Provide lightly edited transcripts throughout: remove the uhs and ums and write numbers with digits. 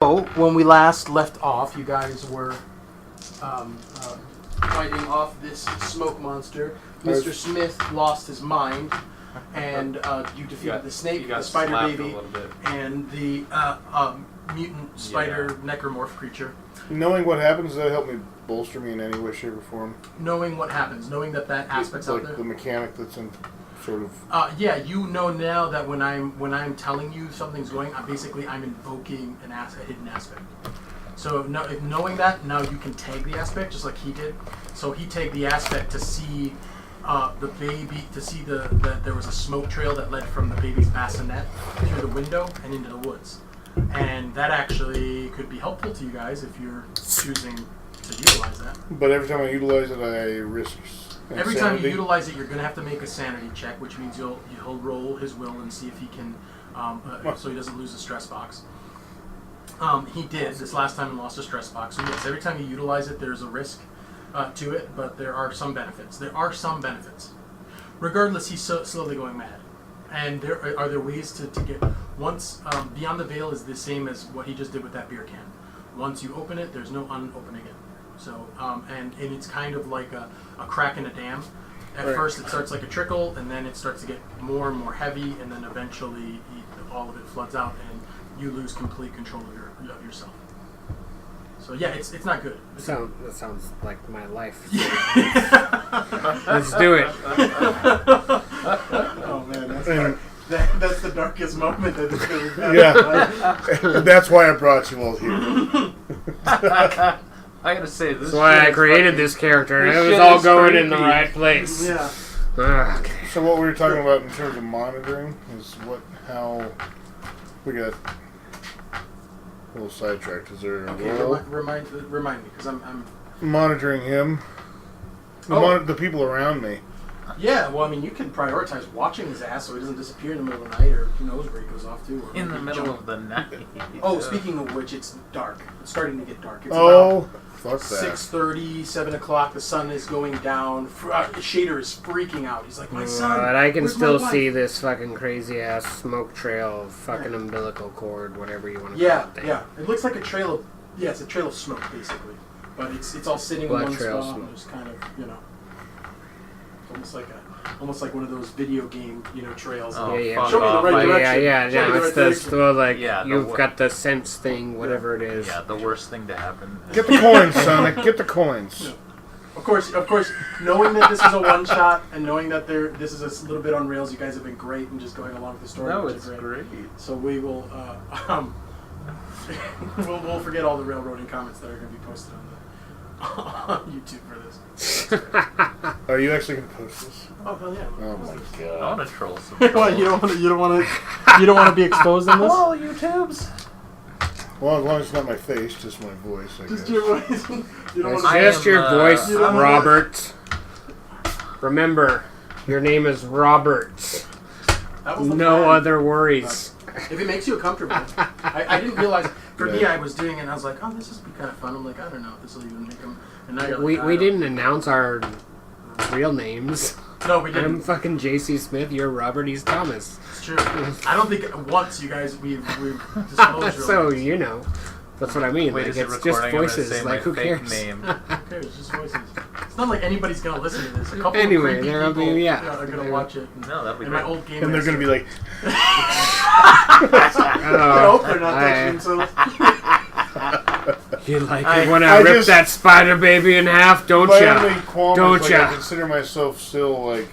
So, when we last left off, you guys were fighting off this smoke monster. Mr. Smith lost his mind, and you defeated the snake, the spider baby, and the mutant spider necromorph creature. Knowing what happens, does that help me bolster me in any way, shape, or form? Knowing what happens, knowing that aspect's out there. Like the mechanic that's in sort of... yeah, you know now that when I'm telling you something's going, I'm invoking a hidden aspect. So knowing that, now you can tag the aspect just like he did. So he tagged the aspect to see the baby, to see that there was a smoke trail that led from the baby's bassinet through the window and into the woods. And that actually could be helpful to you guys if you're choosing to utilize that. But every time I utilize it, I risk insanity. Every time you utilize it, you're going to have to make a sanity check, which means he'll roll his will and see if he can, so he doesn't lose the stress box. He did this last time and lost a stress box. So yes, every time you utilize it, there's a risk to it, but there are some benefits. Regardless, he's slowly going mad. And are there ways to get... Once, Beyond the Veil is the same as what he just did with that beer can. Once you open it, there's no unopening it. So, and it's kind of like a crack in a dam. At first it starts like a trickle, and then it starts to get more and more heavy, and then eventually all of it floods out, and you lose complete control of yourself. So yeah, it's not good. That sounds like my life. Let's do it. Oh man, that's dark. That's the darkest moment that it's going to be. Yeah, that's why I brought you all here. I gotta say, this. That's why I created this character. It was all going in the right place. Yeah. Okay. So what we were talking about in terms of monitoring is how we got a little sidetracked. Is there a role? Remind me, because I'm monitoring him. The people around me. Yeah, well, I mean, you can prioritize watching his ass so he doesn't disappear in the middle of the night, or who knows where he goes off to. In the middle of the night. Oh, speaking of which, it's dark. It's starting to get dark. It's fuck that. 6:30, 7 o'clock. The sun is going down. Shader is freaking out. He's like, my son. But I can where's still my wife?" see this fucking crazy ass smoke trail, fucking umbilical cord, whatever you want to Yeah, call it. yeah. It looks like a trail of it's a trail of smoke basically, but it's all sitting in one trail spot. smoke. Just kind of almost like one of those video game trails. Oh, yeah. Show me the right direction. Yeah. Show me the It's right the direction. you've got the sense thing, whatever it is. Yeah, the worst thing to happen. Get the coins, Sonic. Get the coins. Yeah. Of course, knowing that this is a one shot and knowing that this is a little bit on rails, you guys have been great in just going along with the story. No, which it's is great. So we will we'll forget all the railroading comments that are going to be posted on YouTube for this. Are you actually going to post this? Oh hell yeah! Oh my I god. want to troll some. Well, you don't want to be exposed in this. Hello, YouTubes. Well, as long as it's not my face, just my voice, I guess. Just your voice. You don't It's want just your voice, you don't wanna- Robert. Remember, your name is Robert. That was the No plan. other worries. If it makes you comfortable, I didn't realize. For me, I was doing it, and I was like, "Oh, this is be kind of fun." I'm like, "I don't know if this will even make them." And now you're like, We didn't announce our real names. No, we I'm didn't. fucking J.C. Smith. You're Robert East Thomas. It's true. I don't think once you guys we've disclosed. So real that's what I mean. Wait, like is it it's just recording? I'm gonna voices. say Like my who fake cares? name. Who cares? It's just voices. It's not like anybody's gonna listen to this. A couple Anyway, of creepy there'll be- people yeah. are gonna watch it. No, that'd be And my great. old game. And they're going to be like, I hope they're not touching themselves. You like it when I rip just- that spider baby in half, don't my ya? only qualm Don't is, like, ya? I consider myself still, like,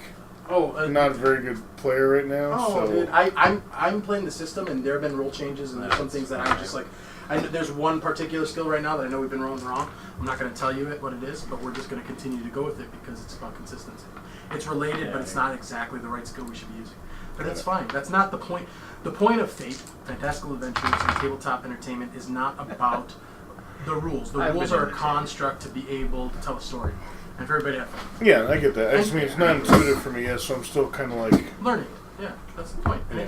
Oh, not a very good player right now, Oh, so... dude, I'm playing the system, and there have been rule changes, and there's some things that I'm just like, there's one particular skill right now that I know we've been rolling wrong. I'm not going to tell you what it is, but we're just going to continue to go with it because it's about consistency. It's related, but it's not exactly the right skill we should be using. But that's fine. That's not the point. The point of Fate, Fantastical Adventures, and tabletop entertainment is not about the rules. The rules are a construct to be able to tell a story. And for everybody to have fun. Yeah, I get that. I just mean it's not intuitive for me yet, so I'm still kind of like... Learning. Yeah, that's the point. And Yeah.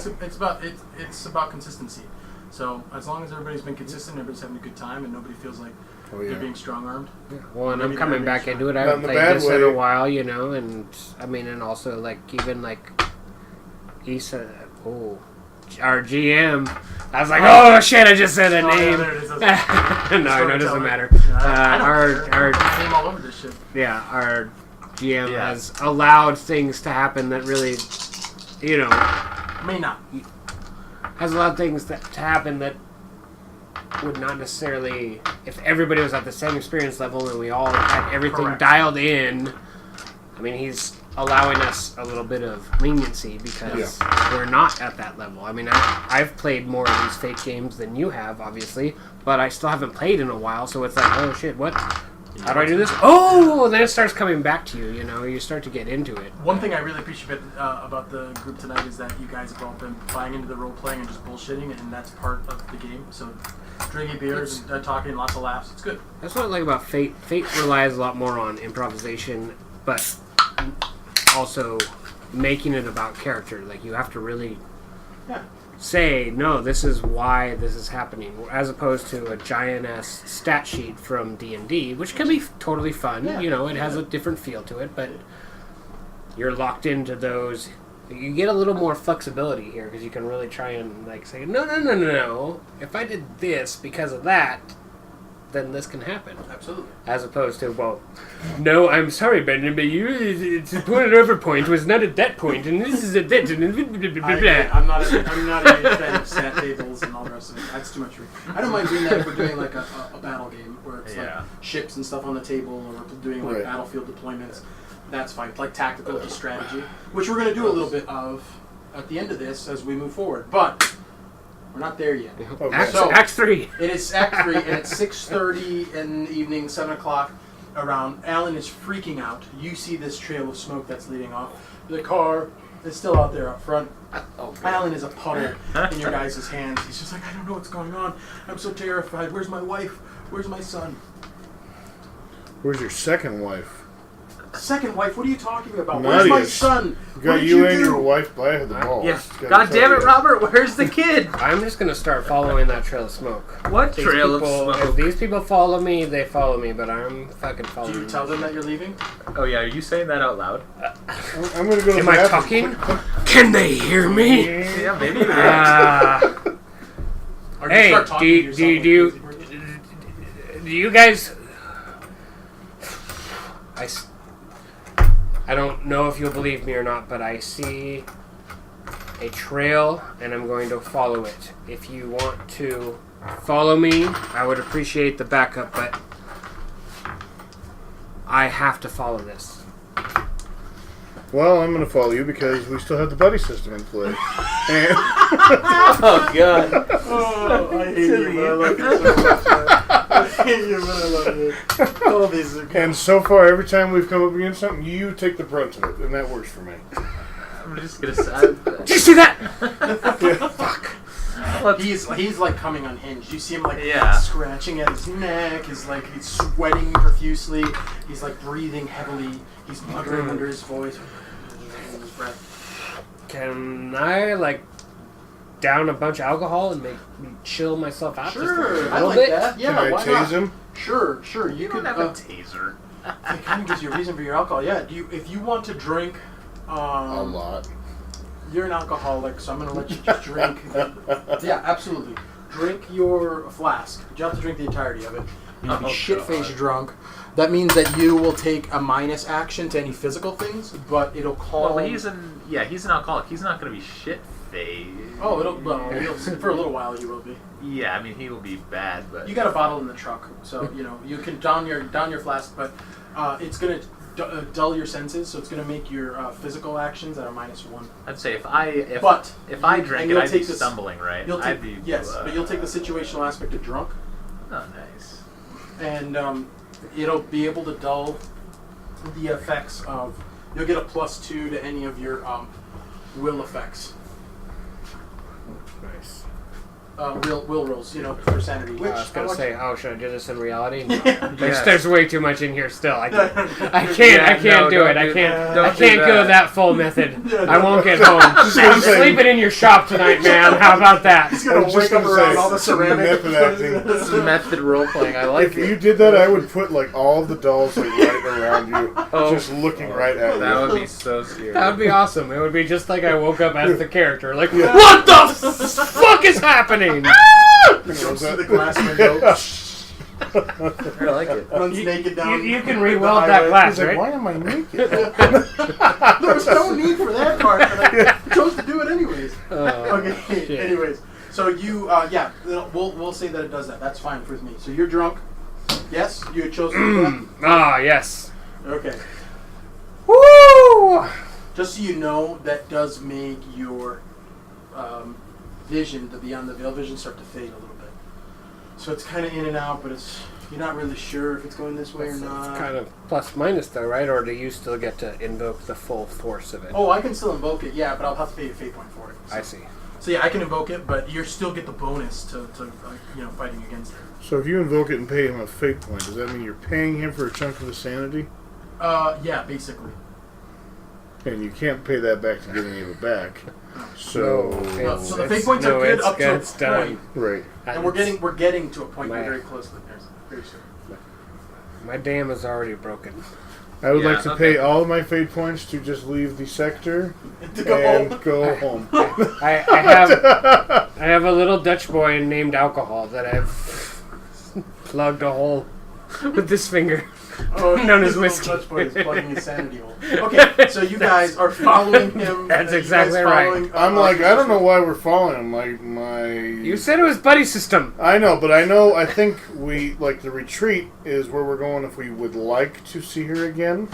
it's about consistency. So as long as everybody's been consistent, everybody's having a good time, and nobody feels like they're being strong-armed. Well, and Maybe I'm coming they're back being into it. I Not haven't in the played bad this in a way. while, and I mean, and also like even like Issa. Oh, our GM. I was like, oh shit! I just said a Oh, yeah, name. there it is. No, I know it doesn't matter. I don't care. Our I'm name all over this shit. yeah, our GM Yeah. has allowed things to happen that really, you know, May not. has allowed things to happen that would not necessarily, if everybody was at the same experience level and we all had everything Correct. dialed in. I mean, he's allowing us a little bit of leniency because we're not at that level. I mean, I've played more of these fake games than you have, obviously, but I still haven't played in a while, so it's like, oh shit, what? How do I do this? Oh, then it starts coming back to you, you know, you start to get into it. One thing I really appreciate about the group tonight is that you guys have all been buying into the role playing and just bullshitting, and that's part of the game. So, drinking beers and talking, lots of laughs. It's good. That's what I like about Fate. Fate relies a lot more on improvisation, but also making it about character. Like, you have to really Yeah. say, no, this is why this is happening, as opposed to a giant-ass stat sheet from D&D, which can be totally fun. Yeah. You know, it has a different feel to it, but you're locked into those. You get a little more flexibility here, because you can really try and, like, say, no. If I did this because of that, then this can happen. Absolutely. As opposed to, well, no, I'm sorry, Brendan, but it's a point over point was not at that point, and this is at that, and blah, blah, blah. I'm not a huge fan of stat tables and all the rest of it. That's too much for me. I don't mind doing that if we're doing like a battle game where it's like ships and stuff on the table, or we're doing like battlefield deployments. That's fine. Like tactical, just strategy, which we're going to do a little bit of at the end of this as we move forward. But we're not there yet. Act 3. It is Act 3, and it's 6:30 in the evening, 7 o'clock around. Alan is freaking out. You see this trail of smoke that's leading off. The car is still out there up front. Alan is a puddle in your guys' hands. He's just like, I don't know what's going on. I'm so terrified. Where's my wife? Where's my son? Where's your second wife? Second wife? What are you talking about? Nadia. Where's my son? You got What did you you and do? your wife by the balls. Yeah. Gotta God tell damn it, you. Robert, where's the kid? I'm just going to start following that trail of smoke. What These trail people, of if smoke? these people follow me, they follow me, but I'm fucking following Do you tell them that you're leaving? Oh yeah, are you saying that out loud? I'm gonna go to Am the I bathroom. talking? Can they hear me? Yeah, maybe. Or do you Hey, start talking to yourself like a crazy person? do you guys... I don't know if you'll believe me or not, but I see a trail, and I'm going to follow it. If you want to follow me, I would appreciate the backup, but I have to follow this. Well, I'm gonna follow you because we still have the buddy system in play. And Oh god. Oh, I hate you, but I love you so much. Man. I hate you, but I love you. All these are and so far, every time we've come up against something, you take the brunt of it, and that works for me. I'm just gonna say. Did you see that? He's like coming unhinged. You see him like Yeah. scratching at his neck. He's sweating profusely. He's like breathing heavily. He's muttering under his voice. His breath. Can I, like, down a bunch of alcohol and make me chill myself out just a Sure, I little like bit? that. Yeah, Can I why tase not? him? Sure. You You could don't have a taser. it kind of gives you a reason for your alcohol. Yeah. If you want to drink, A lot. you're an alcoholic, so I'm going to let you just drink. Yeah, absolutely. Drink your flask. But you have to drink the entirety of it. You'll be Oh, shit-faced God. drunk. That means that you will take a minus action to any physical things, but it'll calm. Well, he's an alcoholic. He's not gonna be shit faced. Oh, for a little while you will be. Yeah, I mean he will be bad, but You got a bottle in the truck, so you can down your flask, but it's gonna dull your senses, so it's gonna make your physical actions at a -1. I'd say if I and drank it, you'll I'd be take this- stumbling, right? You'll take, I'd be but you'll take the situational aspect of drunk, Oh, nice. and it'll be able to dull the effects of. You'll get a +2 to any of your will effects. Nice. will rolls, for sanity. Which I was gonna say, should I do this in reality? Yes. There's way too much in here still. I can't no, do it. don't I do can't. that. Don't I can't do go that. that full method. Yeah, I won't get home. Just gonna I'm say- sleeping in your shop tonight, man. How about that? He's gonna I was wake just up gonna around say, all the ceramic. method acting. This is method role playing. I like If it. you did that, I would put like all of the dolls like right around you, Oh. just looking right at That you. would be so scary. That would be awesome. It would be just like I woke up as the character. Like, what the fuck is happening? Jumps through the glass window, I like it. runs naked down. You can the re-weld that highway. glass, He's like, right? why am I naked? There was no need for that part, but I chose to do it anyways. Okay. shit. Anyways, so you, we'll say that it does that. That's fine with me. So you're drunk. Yes, you chose to do Yes. that. Okay. Woo! Just so you know, that does make your vision, the beyond the veil vision, start to fade a little bit. So it's kind of in and out, but you're not really sure if it's going this way or not. It's kind of plus minus though, right? Or do you still get to invoke the full force of it? Oh, I can still invoke it, yeah, but I'll have to pay a fate point for it. So. I see. So yeah, I can invoke it, but you still get the bonus to fighting against it. So if you invoke it and pay him a fate point, does that mean you're paying him for a chunk of his sanity? Yeah, basically. And you can't pay that back to get any of it back. So, So the fate points are good up to a it's done. point. right. And we're getting to a point My- very close to it. Very soon. My dam is already broken. I would Yeah, like to okay. pay all of my fate points to just leave the sector To go and home. go home. I have a little Dutch boy named Alcohol that I've plugged a hole with this finger. Oh, Known as his little whiskey. Dutch boy is plugging his sanity hole. Okay, so you guys are following him. That's you guys exactly right. following, I'm like, I don't know why we're following him. My You said it was buddy system. I know, but I think we, like, the retreat is where we're going if we would like to see her again.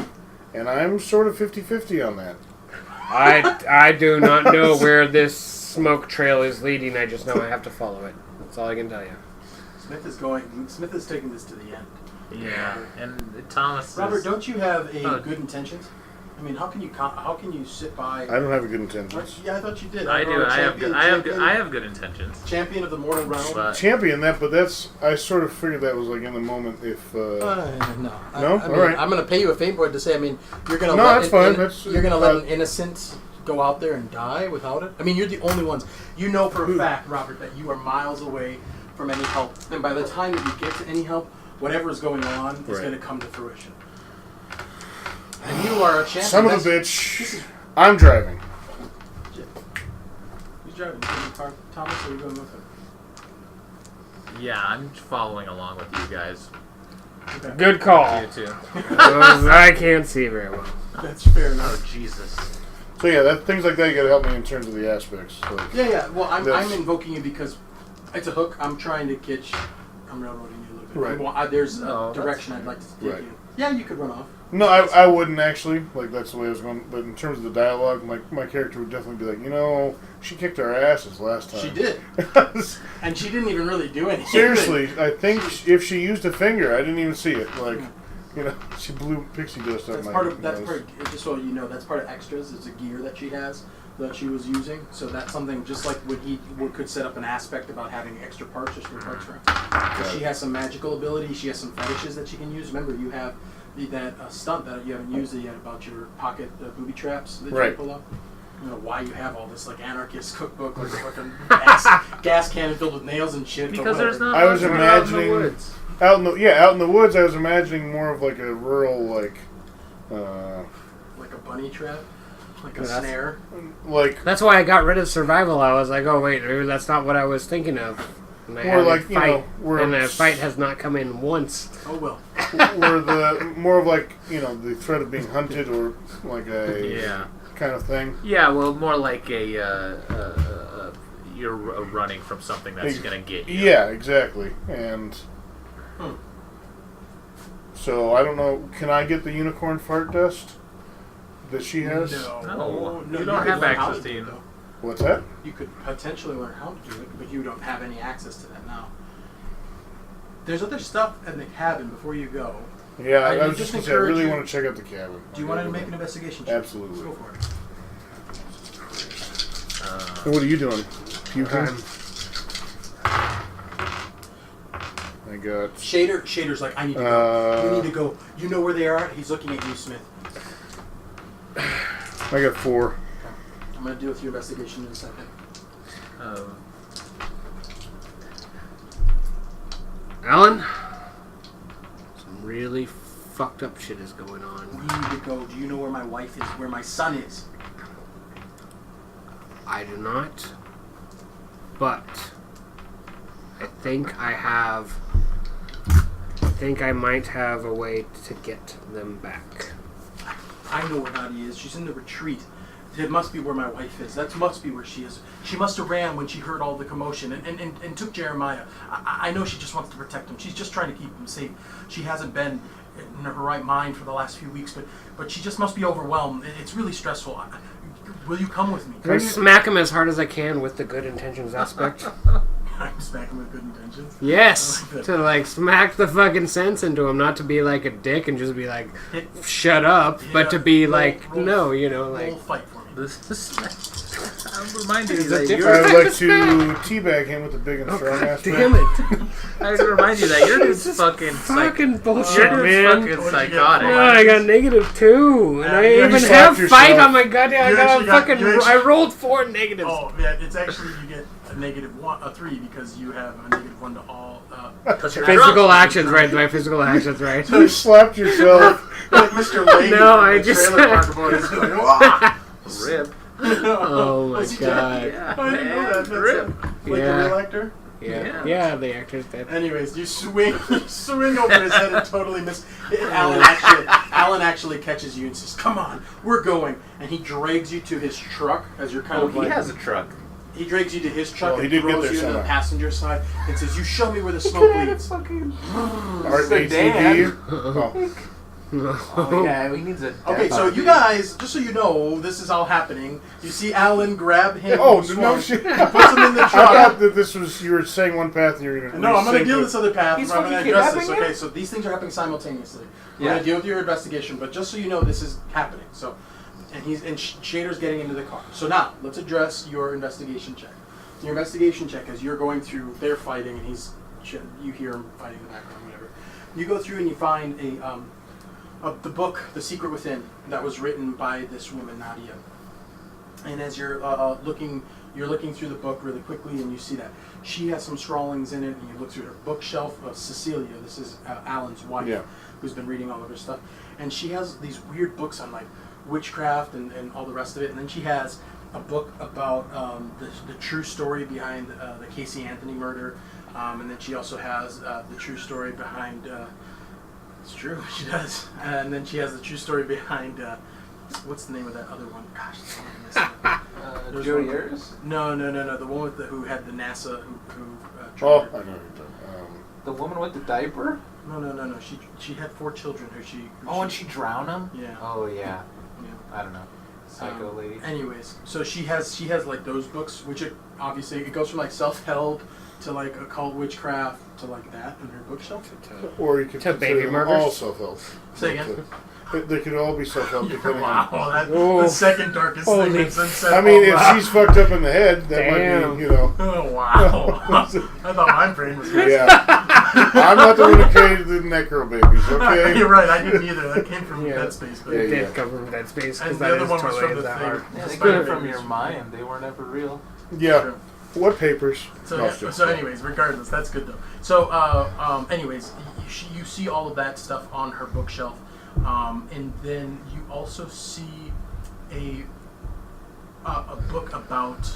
And I'm sort of 50-50 on that. I do not know where this smoke trail is leading. I just know I have to follow it. That's all I can tell you. Smith is taking this to the end. Yeah, and Thomas. Robert, is, don't you have a Oh. good intentions? I mean, how can you sit by? I don't have a good intentions. Yeah, I thought you did. I do. I have good. I have good intentions. Champion of the mortal realm. But Champion that, but that's, I sort of figured that was like in the moment if, No. No? I mean, Alright. I'm going to pay you a fate point to say. I mean, you're going to No, let that's fine. That's- you're going to let an innocent go out there and die without it. I mean, you're the only ones. You know for a fact, Robert, that you are miles away from any help, and by the time that you get to any help, whatever is going on is Right. going to come to fruition. And you are a champion. son of a That's- bitch, I'm driving. Who's driving? Thomas, or are you going with him? yeah, I'm following along with you guys. Okay. Good call. You too. I can't see very well. That's fair enough. Oh Jesus. So yeah, things like that you gotta help me in terms of the aspects. Like, Yeah. Well, I'm That's- invoking you because it's a hook. I'm trying to catch. I'm railroading you a little bit. Right. Well, there's a No, that's direction I'd like to take Right. you. Yeah, you could run off. no, I wouldn't actually. Like, that's the way I was going. But in terms of the dialogue, my character would definitely be like, she kicked our asses last time. She did, and she didn't even really do anything. Seriously, I think if she used a finger, I didn't even see it. Like, she blew pixie dust out That's my part of. That's nose. part. Just so you know, that's part of extras. It's a gear that she has that she was using. So that's something. Just like when he could set up an aspect about having extra parts, just for parts for him. But she has some magical ability. She has some fetishes that she can use. Remember, you have that stunt that you haven't used it yet about your pocket booby traps that Right. you pull up. I don't know why you have all this like anarchist cookbook, like a fucking gas cannon filled with nails and shit. but Because there's whatever. not. I was much out in the imagining- woods. Out in the woods, I was imagining more of like a rural, like like a bunny trap, like a Well, that's- snare. like That's why I got rid of survival. I was like, oh wait, maybe that's not what I was thinking of. And I More added like, fight, where and the fight has not come in once. Oh well. or the more of like the threat of being hunted or like a Yeah. kind of thing. Yeah. Well, more like you're running from something that's Ex- gonna get you. Yeah, exactly. And so I don't know. Can I get the unicorn fart dust that she has? No, you you don't could have learn how access do to it, it. though. What's that? You could potentially learn how to do it, but you don't have any access to that now. There's other stuff in the cabin before you go. Yeah, I I was just just gonna say I really encourage you- want to check out the cabin. Do you want to make an investigation check? Absolutely. Go for it. And what are you doing? Puking? I got Shader's like, I need to go. You need to go. You know where they are? He's looking at you, Smith. I got 4. I'm going to deal with your investigation in a second. Alan, some really fucked up shit is going on. We need to go. Do you know where my wife is? Where my son is? I do not, but I think I might have a way to get them back. I know where Nadia is. She's in the retreat. It must be where my wife is. That must be where she is. She must have ran when she heard all the commotion and took Jeremiah. I know she just wants to protect him. She's just trying to keep him safe. She hasn't been in her right mind for the last few weeks, but she just must be overwhelmed. It's really stressful. Will you come with me? Can I smack him as hard as I can with the good intentions aspect? I'm smacking with good intentions. Yes, I like to like smack the fucking sense into him, not to be like a dick and just be like, shut up, but to be like, no, you know, like. Roll fight for me. I'll remind you It's a that different- you're. I'd type like of to smack. teabag him with the big and strong ass. Damn it. I was gonna remind you that you're just fucking Fucking bullshit, You're man. fucking What'd you get? psychotic. No, I got -2, and I you even slapped have yourself. fight on my goddamn. I You got a actually got- fucking. you actually- I rolled 4 negatives. Oh, yeah, it's actually, you get a 3 because you have a -1 to all. Physical actions, right? My physical actions, right? You slapped yourself. Like Mr. Lady. No, I in the just- trailer park board is like, "Wah!" Rip. Oh my Was he dead? god. Yeah, I didn't know man, that. That's rip. like Yeah. a real actor. Yeah, Yeah. the actor's dead. Anyways, you swing over his head and totally miss. Alan actually catches you and says, "Come on, we're going." And he drags you to his truck as you're kind Oh, of he like. has a truck. He drags you to his truck Well, he and did get throws there you into the somehow. passenger side and says, "You show me where the smoke leads." RATV. Oh. Oh, yeah, he needs a. Okay, so you guys, just so you know, this is all happening. You see Alan grab him. Oh, swung, no shit. He puts him in the I truck. thought that this was, you were saying one path and you were going to No, I'm going to deal with this other path. He's I'm going to fucking address this. kidnapping Okay, him? so these things are happening simultaneously. We're Yeah. going to deal with your investigation, but just so you know, this is happening. So, and Shader's getting into the car. So now, let's address your investigation check. Your investigation check, as you're going through, they're fighting, and you hear him fighting in the background, whatever. You go through and you find the book, The Secret Within, that was written by this woman, Nadia. And as you're looking through the book really quickly, and you see that she has some scrawlings in it, and you look through her bookshelf. Cecilia, this is Alan's wife, Yeah. who's been reading all of her stuff, and she has these weird books on like witchcraft and all the rest of it. And then she has a book about the true story behind the Casey Anthony murder, and then she also has the true story behind. It's true, she does. And then she has the true story behind, what's the name of that other one? Gosh, it's one I'm missing. There's Jody one- Ayers? No, the one with who had the NASA, who Oh, tried I know her. what you're talking The woman with the diaper? No, she had 4 children who she... Oh, and she drowned him? Yeah. Oh, yeah. Yeah. I don't know. Psycho lady. Anyways, so she has like those books, which obviously it goes from like self-help to like occult witchcraft to like that in her bookshelf. Or you could To consider baby them murders? all self-help. Say again. They could all be self-help depending Wow, on... the second darkest thing Holy- that's been said. I mean, all if that. she's fucked up in the head, that might Damn. be, you know... Oh, wow. I thought my brain was good. Yeah. I'm not the one who created the necro babies, okay? You're right, I didn't either. That came from Yeah. Dead Space. But Yeah, It yeah. did come from Dead Space, And because the that other is one was totally from the that thing. hard. Yeah, they Spider came from babies. your mind. They weren't ever real. Yeah. True. What papers? So, No, yeah, still. so anyways, regardless, that's good though. So, anyways, you see all of that stuff on her bookshelf, and then you also see a book about.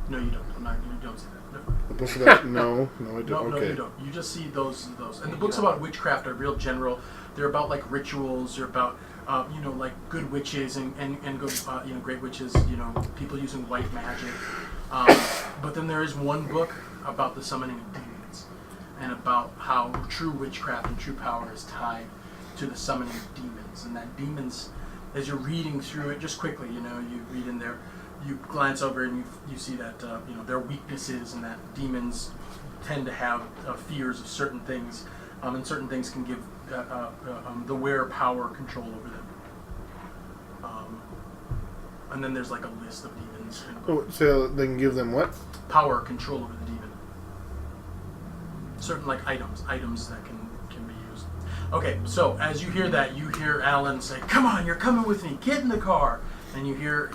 No, you don't. You don't see that. No. The book about... No, I don't. No, Okay. you don't. You just see those. And the books about witchcraft are real general. They're about like rituals. They're about like good witches and good great witches. People using white magic. But then there is one book about the summoning of demons, and about how true witchcraft and true power is tied to the summoning of demons, and that demons, as you're reading through it, just quickly, you read in there. You glance over and you see that their weaknesses, and that demons tend to have fears of certain things, and certain things can give the wearer power or control over them. And then there's like a list of demons. Oh, so they can give them what? Power or control over the demon. certain like items that can be used. Okay, so as you hear that, you hear Alan say, "Come on, you're coming with me. Get in the car." And you hear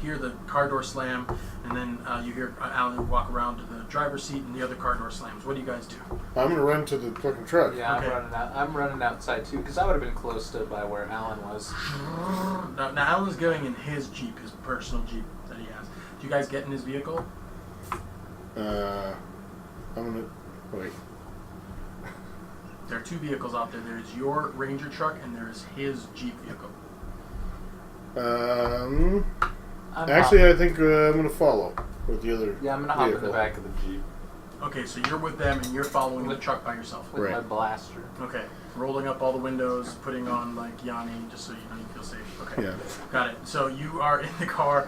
hear the car door slam, and then you hear Alan walk around to the driver's seat, and the other car door slams. What do you guys do? I'm gonna run to the fucking truck. Yeah, Okay. I'm running outside too because I would have been close to by where Alan was. Now Alan's going in his Jeep, his personal Jeep that he has. Do you guys get in his vehicle? I'm gonna wait. There are two vehicles out there. There is your Ranger truck, and there is his Jeep vehicle. Actually, I think I'm gonna follow with the other. Yeah, I'm gonna hop in vehicle. the back of the Jeep Okay, so you're with them, and you're following the truck by yourself. with my Right. blaster. Okay, rolling up all the windows, putting on like Yanni, just so you know you feel safe. Okay, Yeah. got it. So you are in the car.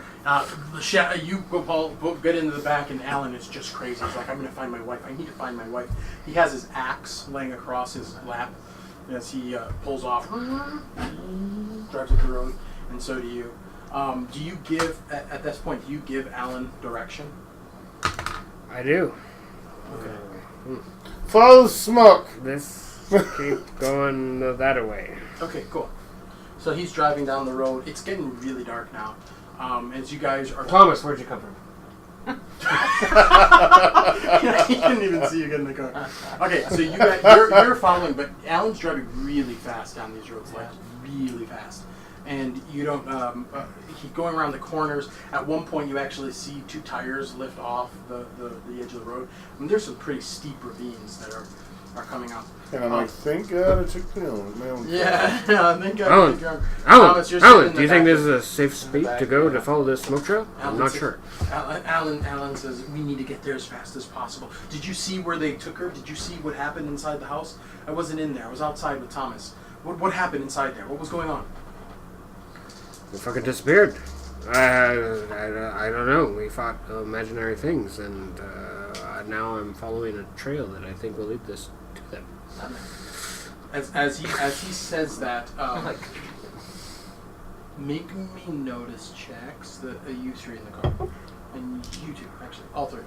You go get into the back, and Alan is just crazy. He's like, "I'm gonna find my wife. I need to find my wife." He has his axe laying across his lap as he pulls off, drives up the road, and so do you. Do you give at this point? Do you give Alan direction? I do. Okay. Follow the smoke. This keep going that way. Okay, cool. So he's driving down the road. It's getting really dark now. As you guys are... Thomas, where'd you come from? He didn't even see you get in the car. Okay, so you're following, but Alan's driving really fast down these roads, like really fast. And you don't, he's going around the corners. At one point, you actually see two tires lift off the edge of the road. I mean, there's some pretty steep ravines that are coming up. And I'm like, thank God I took my own. Yeah, I think Alan, you're Alan, you're sitting Alan, in do you the think back this of- is a safe speed to go to follow this smoke trail? I'm Alan not says- sure. Alan says, we need to get there as fast as possible. Did you see where they took her? Did you see what happened inside the house? I wasn't in there. I was outside with Thomas. What happened inside there? What was going on? They fucking disappeared. I don't know. We fought imaginary things, and now I'm following a trail that I think will lead this to them. As he says that, make me notice checks that you three in the car, and you two actually, all three.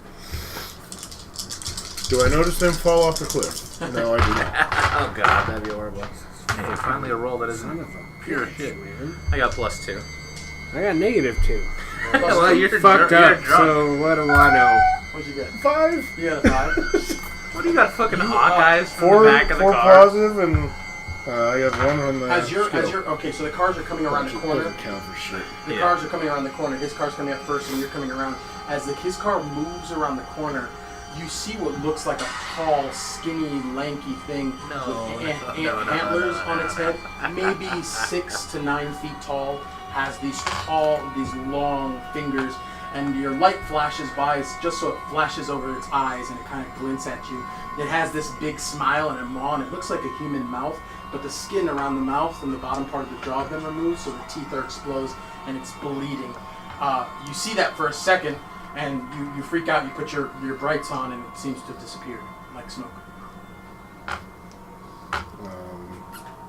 Do I notice them fall off the cliff? No, I do not. Oh god. That'd be horrible. Hey, finally a roll that Son isn't of a pure bitch, shit. man. I got +2. I got -2. Well, you're Fucked you're up. drunk. So what do I know? What'd you get? 5. You got a 5. What do you got, fucking Hawkeyes from Four, the back of the four car? positive, and I got 1 on the. As skill. you're okay, so the cars are coming around the corner. Doesn't count for shit. The Yeah. cars are coming around the corner. His car's coming up first, and you're coming around. As his car moves around the corner, you see what looks like a tall, skinny, lanky thing with antlers on its head, maybe 6 to 9 feet tall. Has these long fingers, and your light flashes by just so it flashes over its eyes, and it kind of glints at you. It has this big smile and a maw, and it looks like a human mouth, but the skin around the mouth and the bottom part of the jaw have been removed, so the teeth are exposed, and it's bleeding. You see that for a second, and you freak out. You put your brights on, and it seems to have disappeared like smoke.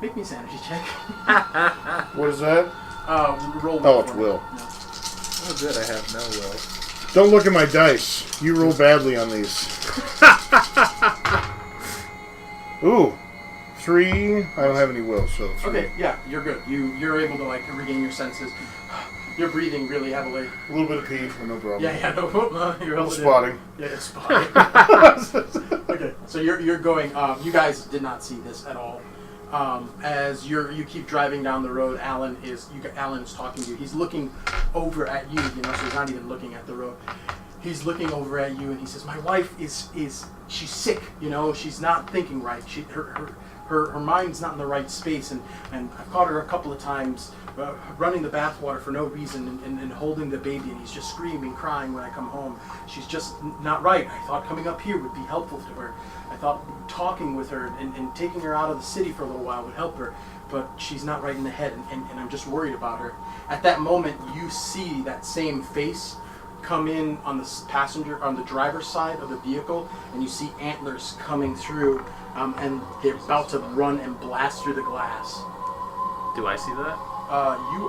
Make me a sanity check. What is that? Roll. Oh, for it's me. will. Yeah. Oh, good. I have no will. Don't look at my dice. You roll badly on these. Ooh, 3. I don't have any will, so 3. Okay, yeah, you're good. You're able to like regain your senses. You're breathing really heavily. A little bit of pee, but no problem. Yeah, no, you're A little able to- spotting. Yeah, it's spotting. Okay, so you're going. You guys did not see this at all. As you keep driving down the road, Alan is talking to you. He's looking over at you. You know, so he's not even looking at the road. He's looking over at you, and he says, "My wife is she's sick. You know, she's not thinking right. Her mind's not in the right space, and I've caught her a couple of times running the bathwater for no reason and holding the baby, and he's just screaming, crying when I come home. She's just not right. I thought coming up here would be helpful to her. I thought talking with her and taking her out of the city for a little while would help her, but she's not right in the head, and I'm just worried about her." At that moment, you see that same face come in on the driver's side of the vehicle, and you see antlers coming through, and they're about to run and blast through the glass. Do I see that? You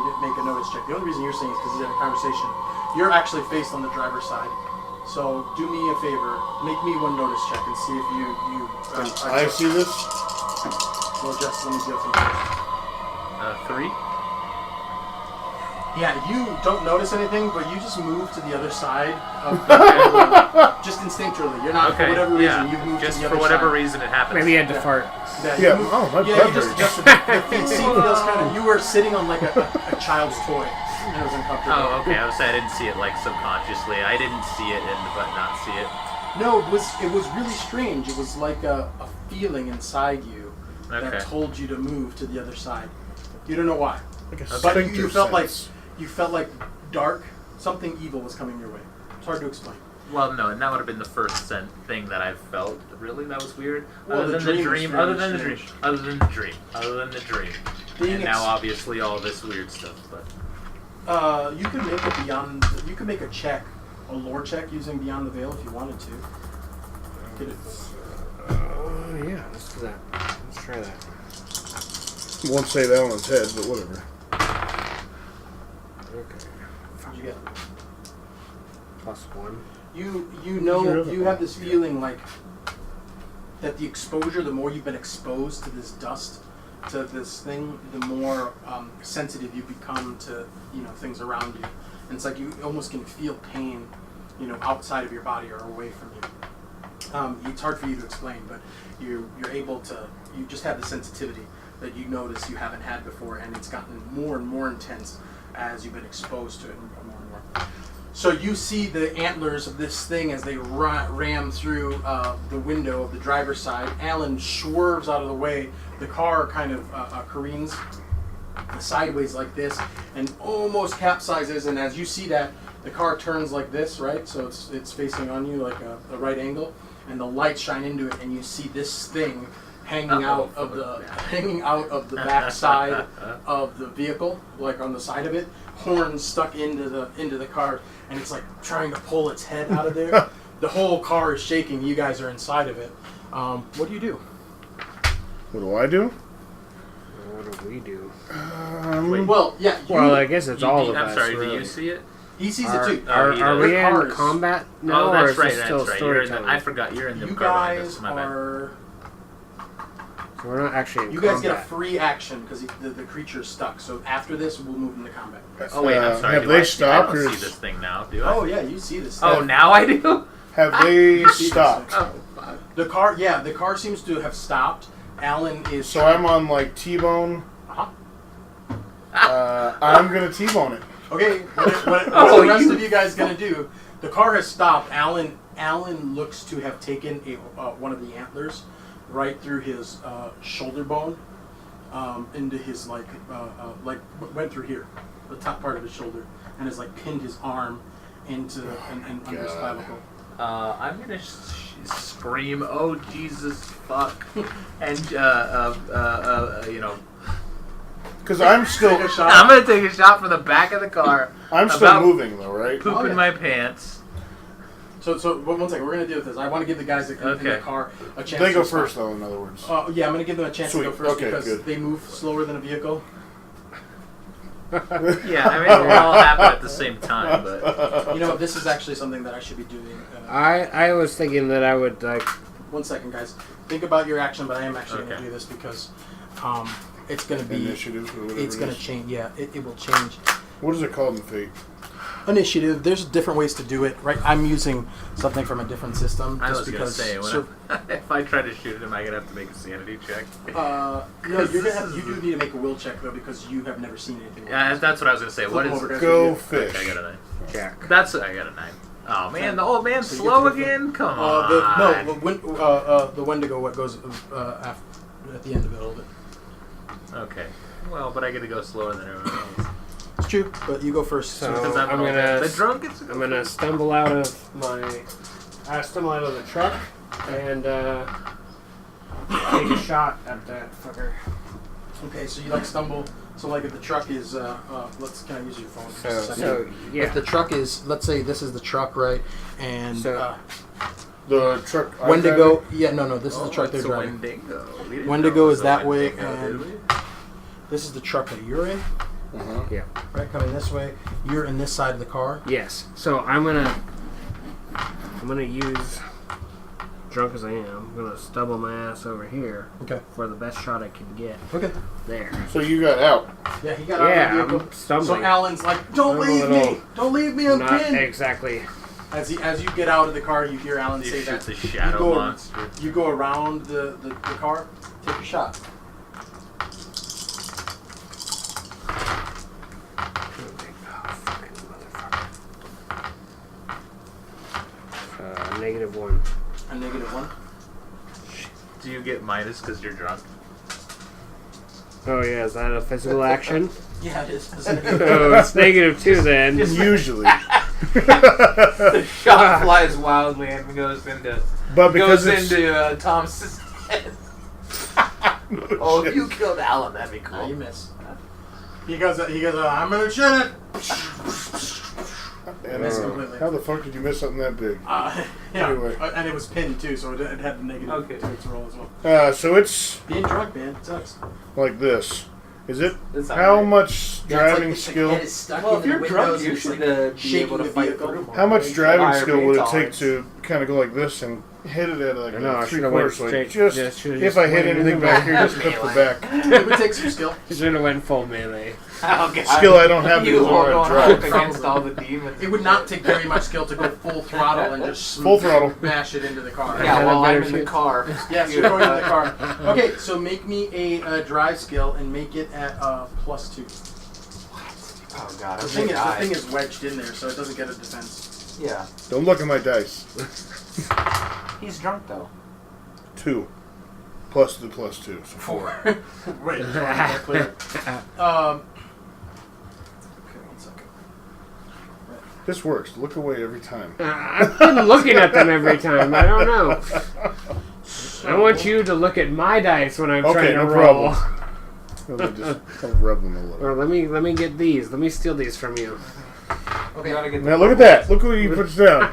didn't make a notice check. The only reason you're saying is because he's in a conversation. You're actually faced on the driver's side, So do me a favor, make me one notice check and see if you I see this. Well, just let me do it first. 3. Yeah, you don't notice anything, but you just move to the other side of the just instinctually. You're not, Okay. for whatever reason, Yeah. you've moved Just to the for other whatever side. reason it happens. Maybe he had to fart. Yeah. You moved, Oh, my yeah, blood you just hurts. adjusted the seat feels kind of. You were sitting on like a child's toy, and it was uncomfortable. Oh, okay. I was saying I didn't see it like subconsciously. I didn't see it but not see it. No, it was really strange. It was like a feeling inside you Okay. that told you to move to the other side. You don't know why, Like a but sphincter you felt sense. you felt like dark. Something evil was coming your way. It's hard to explain. Well, no, and that would have been the first thing that I felt. Really, that was weird. Well, Other the than the dream was dream. very Other than the dream. strange. Other than the dream. Other than the dream. Being And now, obviously, all this weird stuff. But You could make it beyond. You could make a check, a lore check using Beyond the Veil if you wanted to. Get it. Yeah, let's do that. Let's try that. Won't say that on its head, but whatever. Okay. What'd you get? +1. You know you have this feeling like that the exposure, the more you've been exposed to this dust, to this thing, the more sensitive you become to things around you, and it's like you almost can feel pain, outside of your body or away from you. It's hard for you to explain, but you're able to. You just have the sensitivity that you notice you haven't had before, and it's gotten more and more intense as you've been exposed to it more and more. So you see the antlers of this thing as they ram through the window of the driver's side. Alan swerves out of the way. The car kind of careens sideways like this and almost capsizes. And as you see that, the car turns like this, right? So it's facing on you like a right angle, and the lights shine into it, and you see this thing hanging out of the back side of the vehicle, like on the side of it, horns stuck into the car, and it's like trying to pull its head out of there. The whole car is shaking. You guys are inside of it. What do you do? What do I do? What do we do? Well, yeah. Well, I guess it's all of I'm us. sorry, really. Do you see it? He sees Are, it too. are, he are does. we Your in cars- combat now, Oh, or that's is right. this still That's right. You're in storytelling? I forgot. You're in the You car behind guys us. My bad. are. So we're not actually in You combat. guys get a free action because the creature's stuck. So after this, we'll move into combat. Oh wait, I'm sorry. Have do they I stopped, I or don't see is- this thing now. Do I? Oh yeah, you see this. Oh, now I do. Have they You see this stopped? thing. The car, yeah, the car seems to have stopped. Alan is. So I'm on like T-bone. Uh-huh. I'm gonna T-bone it. Okay, what Oh, the rest you- of you guys gonna do? The car has stopped. Alan looks to have taken one of the antlers right through his shoulder bone, into his like went through here, the top part of his shoulder, and has like pinned his arm into and under his God. clavicle. I'm gonna scream, "Oh Jesus, fuck!" and Because I'm still, Take a shot. I'm gonna take a shot from the back of the car. I'm still about moving though, right? Pooping Oh, yeah. my pants. So one second, we're gonna deal with this. I want to give the guys that come in the Okay. car a chance. They to go respond. first though. In other words. Yeah, I'm gonna give them a chance to go Sweet. first Okay, because good. they move slower than a vehicle. Yeah, I mean, it all happen at the same time, but You know, this is actually something that I should be doing. I was thinking that I would like. 1 second, guys. Think about your action, but I am actually going Okay. to do this because it's going to be. Initiative or whatever. It's it going to is. change. Yeah, it will change. What is it called in Fate? Initiative. There's different ways to do it, right? I'm using something from a different system I just was gonna because. say, if I try to shoot him, I gonna have to make a sanity check. No, you're gonna have. You do need to make a will check though because you have never seen anything. Like Yeah, this. that's what I was gonna say. Flip What them is? over, guys. Go What fish. I got a 9. Jack. I got a 9. Oh man, the old man's So you slow get to go again. Come do on. it? The Wendigo. What goes at the end of it a little bit. Okay. Well, but I get to go slower than everyone else. It's true, but you go first. So Because I'm an old gonna man. The drunk gets to go I'm gonna first. stumble out of my. I stumble out of the truck and take a shot at that fucker. Okay, so you like stumble. So like if the truck is, can I use your phone for just a second? So yeah. If the truck is, let's say this is the truck, right? And So- The truck. I'm Wendigo, driving? yeah, no, this is the truck they're it's a driving. Wendigo. We didn't Wendigo know it is was a that way, Wendigo, and- did we? This is the truck that you're in, Uh-huh. Yeah. right? Coming this way. You're in this side of the car. Yes. So I'm gonna I'm gonna use, drunk as I am, I'm gonna stubble my ass over here Okay. for the best shot I can get. Okay. There. So you got out. Yeah, he got out Yeah, of the vehicle. I'm stumbling. So Alan's like, "Don't I'm a leave little- me! Don't leave me! I'm Not pinned." exactly. As you get out of the car, you hear Alan You say shoot that. the shadow go- monster. You go around the car. Take your shot. -1. A -1. Do you get minus because you're drunk? Oh yeah, is that a physical action? Yeah, it is. Oh, it's -2 then. Usually. The shot flies wildly and goes into But because Thomas's head. Oh, if you killed Alan, that'd be No, cool. you miss. He goes. I'm gonna shoot it. Miss completely. How the fuck did you miss something that big? Yeah, Anyway. and it was pinned too, so it had the negative Okay. to its roll as well. So it's Being drunk, man, it sucks. like this. Is it It's how alright. much driving it's skill? Like, it's stuck Well, in if you're the drunk, windows, you it's should like be shaking able to the fight vehicle. through more. How much driving Higher skill pain would it take tolerance. to kind of go like this and hit it at like I know, I a should've 3/4? went So straight- just yeah, should've if just I hit went anything back here, just clip the back. It would take some skill. You should have went full melee. Skill I don't have You because I are don't going drive. up against all the demons. It would not take very much skill to go full throttle and just Full throttle. smash it into the car. Yeah, while I'm in Better the car. Yes, you're going in the car. Okay, so make me a drive skill and make it at +2. Oh god, The I'm thing is wedged in there, so it doesn't get a defense. Yeah. Don't look at my dice. He's drunk though. 2 plus the +2, so 4. Wait, just wanna get that clear. Okay, 1 second. This works. Look away every time. I've been looking at them every time. I don't know. I want you to look at my dice when I'm Okay, trying to no roll. problem. Let me just kind of rub them a little. Or let me get these. Let me steal these from you. Okay, you gotta get Now look at that. Look what he puts down.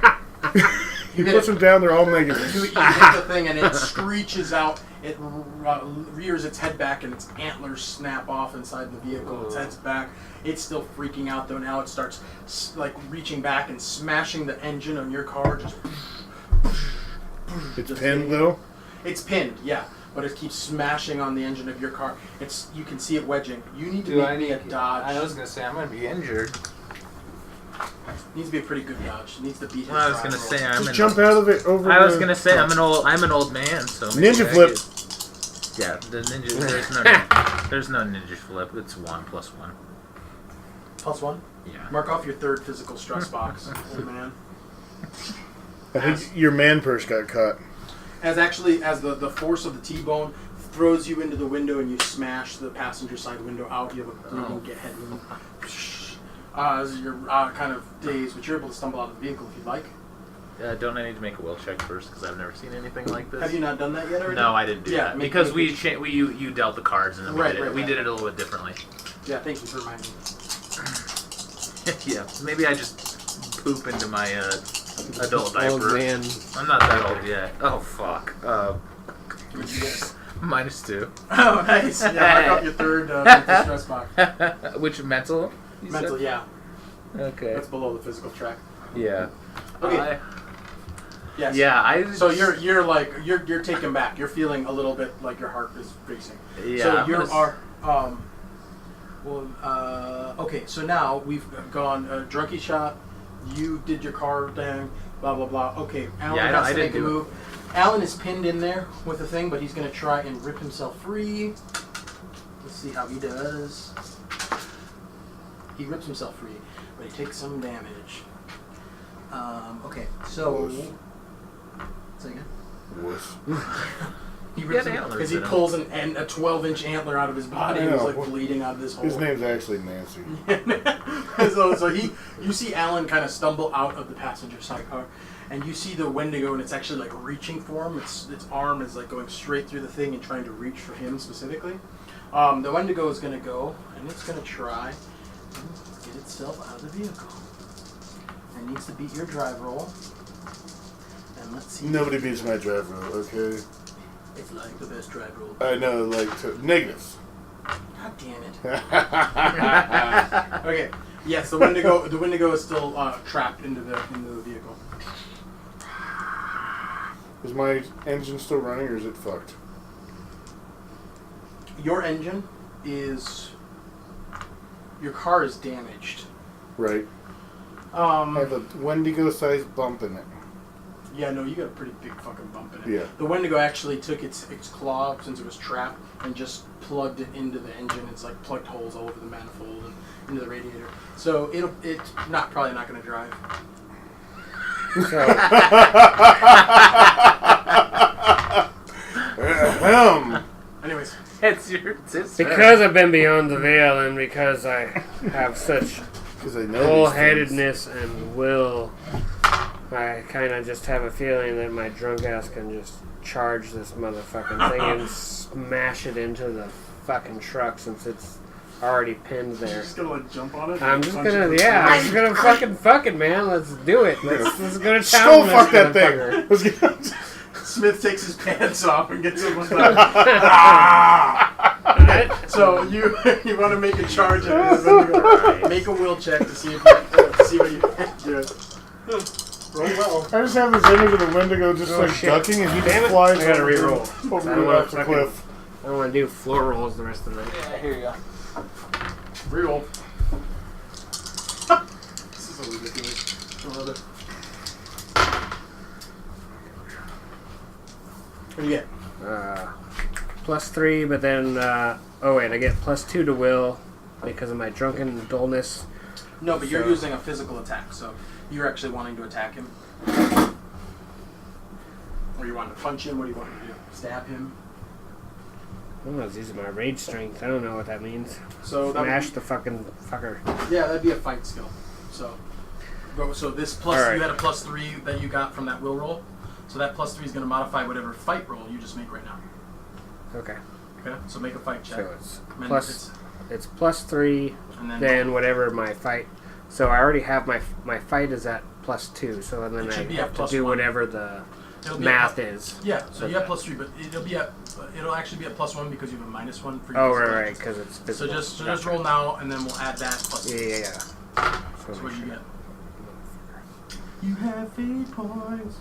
He did puts it. them down. They're all You negative. hit the thing and it screeches out. It rears its head back and its antlers snap off inside the vehicle. Its head's back. It's still freaking out though. Now it starts like reaching back and smashing the engine on your car. Just It's just pinned hitting- though. It's pinned, yeah, but it keeps smashing on the engine of your car. You can see it wedging. You need to Do I make me a need dodge. I was gonna say I'm gonna be injured. Needs to be a pretty good dodge. Needs to beat his Well, I was drive gonna roll. say I'm Just an jump out of it over. I was the- gonna say I'm an old man, so maybe Ninja I flip. get- Yeah, the ninja. There's no ninja flip. It's 1 + 1. +1. Yeah. Mark off your third physical stress box, old man. I think your man purse got caught. As the force of the T-bone throws you into the window and you smash the passenger side window out, you have a bleeding head wound. As you're kind of dazed, but you're able to stumble out of the vehicle if you'd like. Don't I need to make a will check first because I've never seen anything like this? Have you not done that yet already? No, I didn't do Yeah, that make- because make you dealt the cards and then Right, we did it. right, We right. did it a little bit differently. Yeah, thank you for reminding me. Yeah, maybe I just poop into my adult Old diaper. man. I'm not that old yet. Oh fuck. Yes. -2. Oh, nice. Yeah, mark off your third mental stress box. Which mental? you Mental, said? yeah. Okay. That's below the physical track. Yeah. Okay. Yes. Yeah, I. So you're like you're taken back. You're feeling a little bit like your heart is racing. Yeah. So I'm you gonna are okay. So now we've gone drunkie shot. You did your car thing. Blah blah blah. Okay. Alan Yeah, has I to didn't make a do it. move. Alan is pinned in there with a thing, but he's going to try and rip himself free. Let's see how he does. He rips himself free, but he takes some damage. Okay, so. Say again. Wuss. He got rips antlers because he in him. pulls a 12-inch antler out of his body and I he's know. like bleeding out of this hole. His name's actually Nancy. so you see Alan kind of stumble out of the passenger side car, and you see the Wendigo, and it's actually like reaching for him. Its arm is like going straight through the thing and trying to reach for him specifically. The Wendigo is going to go, and it's going to try and get itself out of the vehicle. It needs to beat your drive roll. And let's see. Nobody beats my drive roll, okay? It's like the best drive roll. I know, like, negatives. God damn it. Okay. Yes, the Wendigo is still trapped into the vehicle. Is my engine still running or is it fucked? Your engine is... Your car is damaged. Right. I have a Wendigo-sized bump in it. Yeah, no, you got a pretty big fucking bump in it. Yeah. The Wendigo actually took its claw, since it was trapped, and just plugged it into the engine. It's like plugged holes all over the manifold and into the radiator. So it's probably not going to drive. Anyways. It's Because I've been beyond the veil and because I have such I know bullheadedness and will, I kind of just have a feeling that my drunk ass can just charge this motherfucking thing and smash it into the fucking truck since it's already pinned there. You're just gonna like jump on it? I'm just gonna fuck it, man. Let's do it. Let's go to town. Still with fuck this that motherfucker. thing. Smith takes his pants off and gets him with the... So you want to make a charge at it. Make a will check to see if you see what you can do. Roll well. I just have this image of the Wendigo just ducking and he just flies I gotta over re-roll. off the cliff. I don't want to do floor rolls the rest of the night. Yeah, here you go. Reroll. This is so ridiculous. I love it. What do you get? +3, but then I get +2 to will because of my drunken dullness. No, but you're using a physical attack, so you're actually wanting to attack him. Or you want to punch him? What do you want to do? Stab him? I was using my rage strength. I don't know what that means. So Smash the fucking fucker. Yeah, that'd be a fight skill. So this plus you had a +3 that you got from that will roll. So that +3 is going to modify whatever fight roll you just make right now. Okay. Okay. So make a fight check. So it's +3, and then whatever my fight. So I already have my fight is at +2. So then I have to do whatever the math is. Yeah. So you have +3, but it'll actually be at +1 because you have a -1 for your Oh right, because it's physical. So just roll now, and then we'll add that +3. Yeah. So what do you get? You have fate points.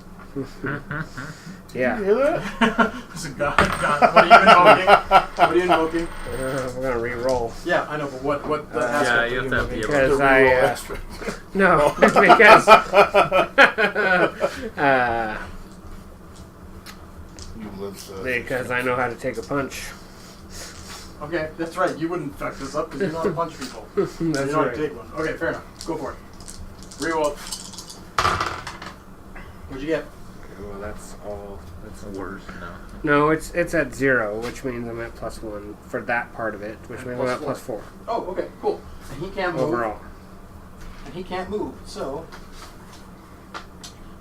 Yeah. You hear that? It's a god. What are you invoking? What are you invoking? I'm gonna re-roll. Yeah, I know, but what the yeah, aspect you are have to have the Because The reroll no, it's because You live because I know how to take a punch. Okay, that's right. You wouldn't fuck this up because you know how to punch people. That's you know how to right. take one. Okay, fair enough. Go for it. Reroll. What'd you get? Well, that's all. That's worse. No, it's at 0, which means I'm at +1 for that part of it, which means I'm at +4 Oh, okay, cool. And he can't move. overall. And he can't move, so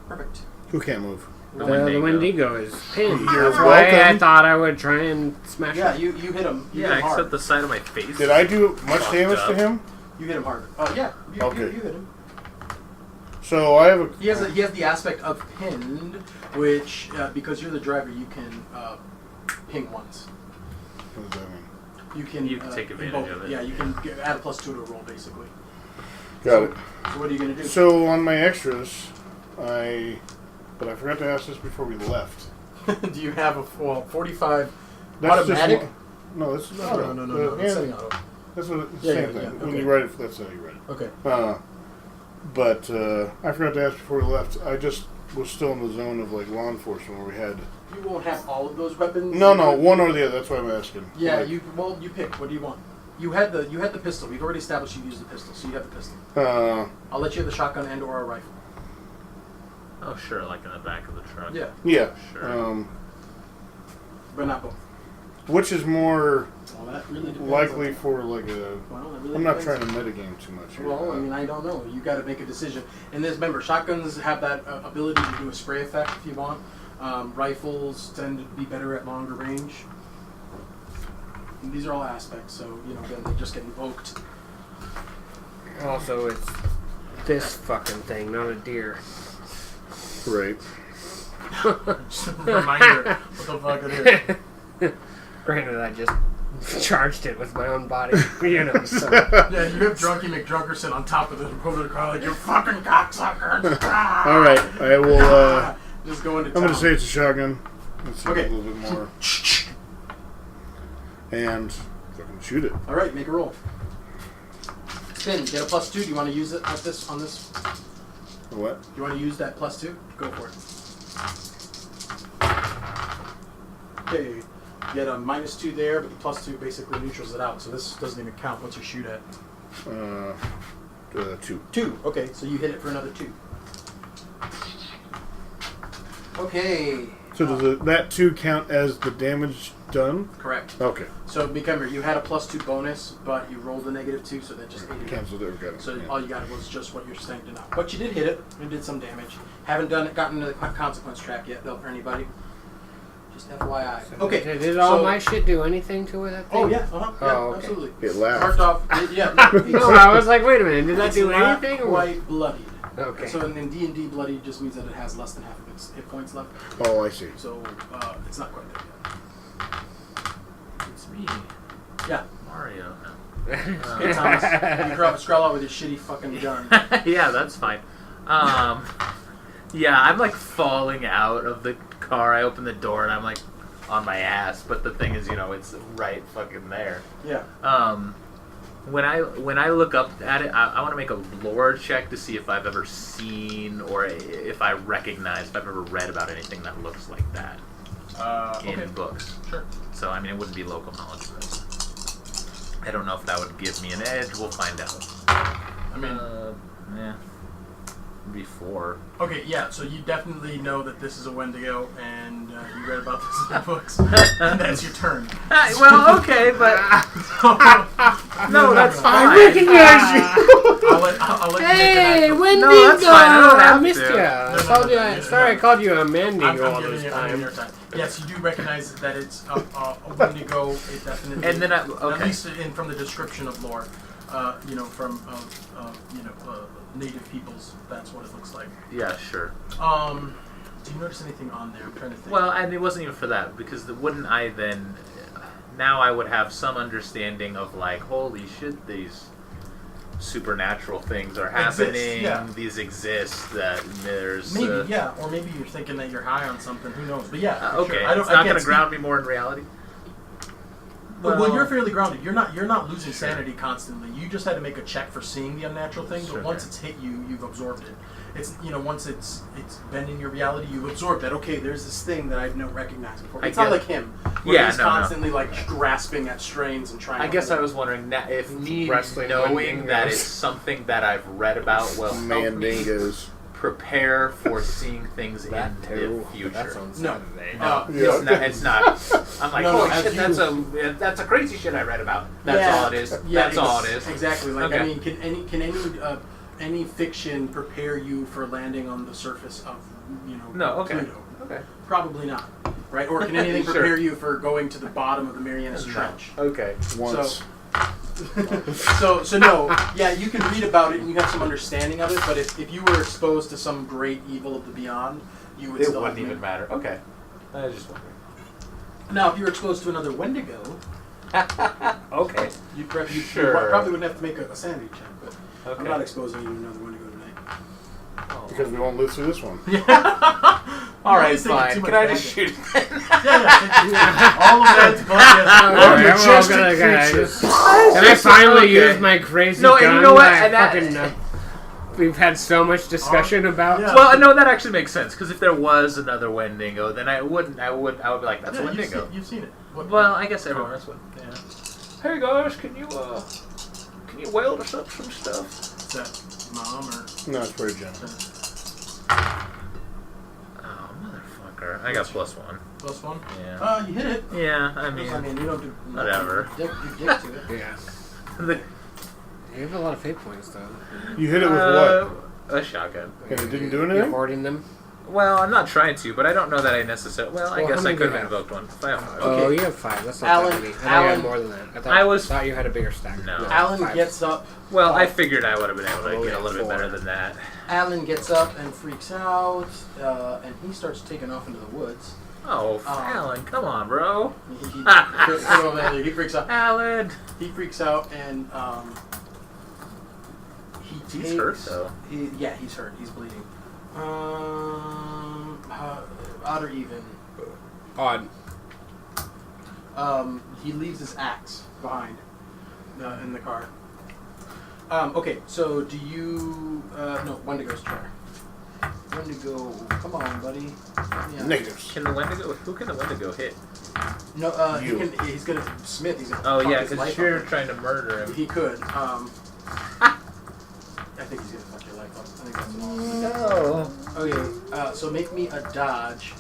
perfect. Who can't move? The Wendigo is pinned. You're That's why I welcome. thought I would try and smash Yeah, him. you hit him. You hit Yeah, him hard. except the side of my face. Did I do much Fucked damage up. to him? You hit him hard. Oh yeah. You Okay. hit him. So I have a. He has the aspect of pinned, which because you're the driver, you can ping once. What does that mean? You can take advantage invoke of it. Yeah, you can add a +2 to a roll basically. Got it. So what are you gonna do? So on my extras, but I forgot to ask this before we left. Do you have a 45 That's automatic? Just no, that's not No. the It's hand- setting auto. That's what Yeah, same yeah, thing. yeah, When okay. you write it, that's how you write it. Okay. But I forgot to ask before we left. I just was still in the zone of like law enforcement where we had. You won't have all of those weapons. No, one or the other. That's why I'm asking. Yeah, Like, you pick. What do you want? You had the pistol. We've already established you used the pistol, so you have the pistol. I'll let you have the shotgun and or a rifle. Oh, sure, like in the back of the truck. Yeah, Yeah. Sure. but not both. Which is more Well, that really depends likely on- for like a. Well, that really I'm not depends. trying to metagame too much here. Well, I mean, I don't know. You got to make a decision. And remember, shotguns have that ability to do a spray effect if you want. Rifles tend to be better at longer range. And these are all aspects, so again, they just get invoked. Also, it's this fucking thing, not a deer. Right. Just a reminder what the fuck it is. Granted, I just charged it with my own body, So. Yeah, you have Drunky McDrunkerson on top of the hood of the car like, you fucking cocksucker. All right. I will. Just going to I'm town. going to say it's a shotgun. Let's see Okay. a little bit more. And fucking shoot it. All right, make a roll. Spin. Get a +2. Do you want to use it at this on this? What? Do you want to use that +2? Go for it. Okay. You get a -2 there, but the +2 basically neutrals it out. So this doesn't even count once you shoot at 2. 2. Okay, so you hit it for another 2. Okay. So does that 2 count as the damage done? Correct. Okay. So remember, you had a +2 bonus, but you rolled a -2, so that just ate it. Canceled it. Got it. So Yeah. all you got was just what you're saying now. But you did hit it and did some damage. Haven't gotten into the consequence track yet, though, for anybody. Just FYI. Okay. Did all my shit do anything to it? That thing? Oh yeah. Yeah. Oh, okay. Absolutely. It laughed. Marked off. Yeah. No, I was like, wait a minute, did that It's do not anything? Or? quite bloodied. Okay. So in D&D, bloodied just means that it has less than half of its hit points left. Oh, I see. So it's not quite there yet. It's me, Yeah. Mario. Hey Thomas, you scroll out with your shitty fucking gun. Yeah, that's fine. Yeah, I'm like falling out of the car. I open the door and I'm like on my ass, but the thing is, it's right fucking there. Yeah. When I look up at it, I want to make a lore check to see if I've ever seen or if I recognize, if I've ever read about anything that looks like that in books. Sure. So, I mean, it wouldn't be local knowledge, but I don't know if that would give me an edge. We'll find out. I mean, Yeah. Before. okay, yeah, so you definitely know that this is a Wendigo, and you read about this in the books, and that's your turn. Well, okay, but no, that's fine. I recognize you. I'll let you Hey, make Wendigo! No, that's fine, I don't I have missed to. you. Sorry, I called you a Mandigo all giving this you time. your time. Yes, you do recognize that it's a Wendigo. It definitely. And then at okay. least from the description of lore, from native peoples, that's what it looks like. Yeah, sure. Do you notice anything on there? I'm trying to think. Well, and it wasn't even for that, because wouldn't I then... Now I would have some understanding of, like, holy shit, these supernatural things are happening. Exist, yeah. These exist, that there's... maybe, yeah, or maybe you're thinking that you're high on something. Who knows? But yeah, for okay, sure. it's not going to ground me more in reality? Well, you're fairly grounded. You're not losing sanity constantly. You just had to make a check for seeing the unnatural thing, but once it's hit you, you've absorbed it. It's once it's been in your reality, you've absorbed that. Okay, there's this thing that I've not recognized before. It's not like him, where he's constantly like grasping at strains and trying. I guess I was wondering if me Wrestling knowing Wendigos. that it's something that I've read about will help me Mandingos. prepare for seeing things in That the too. future. That's on No. Saturday. Yeah. It's not. I'm like, No, holy as shit, you- that's a crazy shit I read about. That's Yeah. all it is. Yeah, That's all it is. Exactly. Like Okay. I mean, can any fiction prepare you for landing on the surface of No, okay. Pluto? Okay. Probably not. Right? Or can anything Sure. prepare you for going to the bottom of the Marianas Trench? Okay. Once. So no, yeah, you can read about it and you have some understanding of it, but if you were exposed to some great evil of the beyond, you would It still wouldn't have even matter. Okay. I was just wondering. Now, if you were exposed to another Wendigo, Okay. you Sure. probably wouldn't have to make a sanity check, but Okay. I'm not exposing you to another Wendigo tonight. Because we won't live through this one. All right, always taking fine. too Can much I just baggage. shoot it? Yeah. All of that's Alright, bullshit. we're all gonna Can I finally Okay. use my crazy No, and gun? you know what? that I And that- fucking, we've had so much discussion about. Yeah. Well, no, that actually makes sense, because if there was another Wendigo, then I would be like, that's a Yeah, Wendigo. you've seen it. What- Well, I guess everyone has one. Yeah. Hey guys, can you weld us up some stuff? Is that mom or? No, it's pretty gentle. Oh, motherfucker. I got +1. Plus one? Yeah. You hit it. Yeah, I mean, you don't do whatever. You dick to it. Yeah. the, You have a lot of fate points, though. You hit it with what? a shotgun. And it didn't do You're anything? hoarding them? Well, I'm not trying to, but I don't know that I necessarily... Well, I Well, guess how I many could do you have have? invoked one. If I have five. Oh, Okay. you have 5. That's not Alan- that many. I thought you Alan- had more than that. I thought you had a bigger stack. No. Alan 5. gets up. Well, I figured I would have been able to Oh, get yeah, a little bit 4. better than that. Alan gets up and freaks out, and he starts taking off into the woods. Oh, Alan, come on, bro. He freaks out. Alan! He freaks out and he takes. He's hurt, though. He's hurt. He's bleeding. Odd or even. Odd. He leaves his axe behind in the car. Okay, so do you... no, Wendigo's turn. Wendigo, come on, buddy. Yeah. Negatives. Can the Wendigo? Who can the Wendigo hit? No, You. he's gonna... Smith, he's gonna Oh fuck yeah, his because life you're up. trying to murder him. He could. I think he's gonna fuck your life up. I think that's an all. No. Okay, so make me a dodge.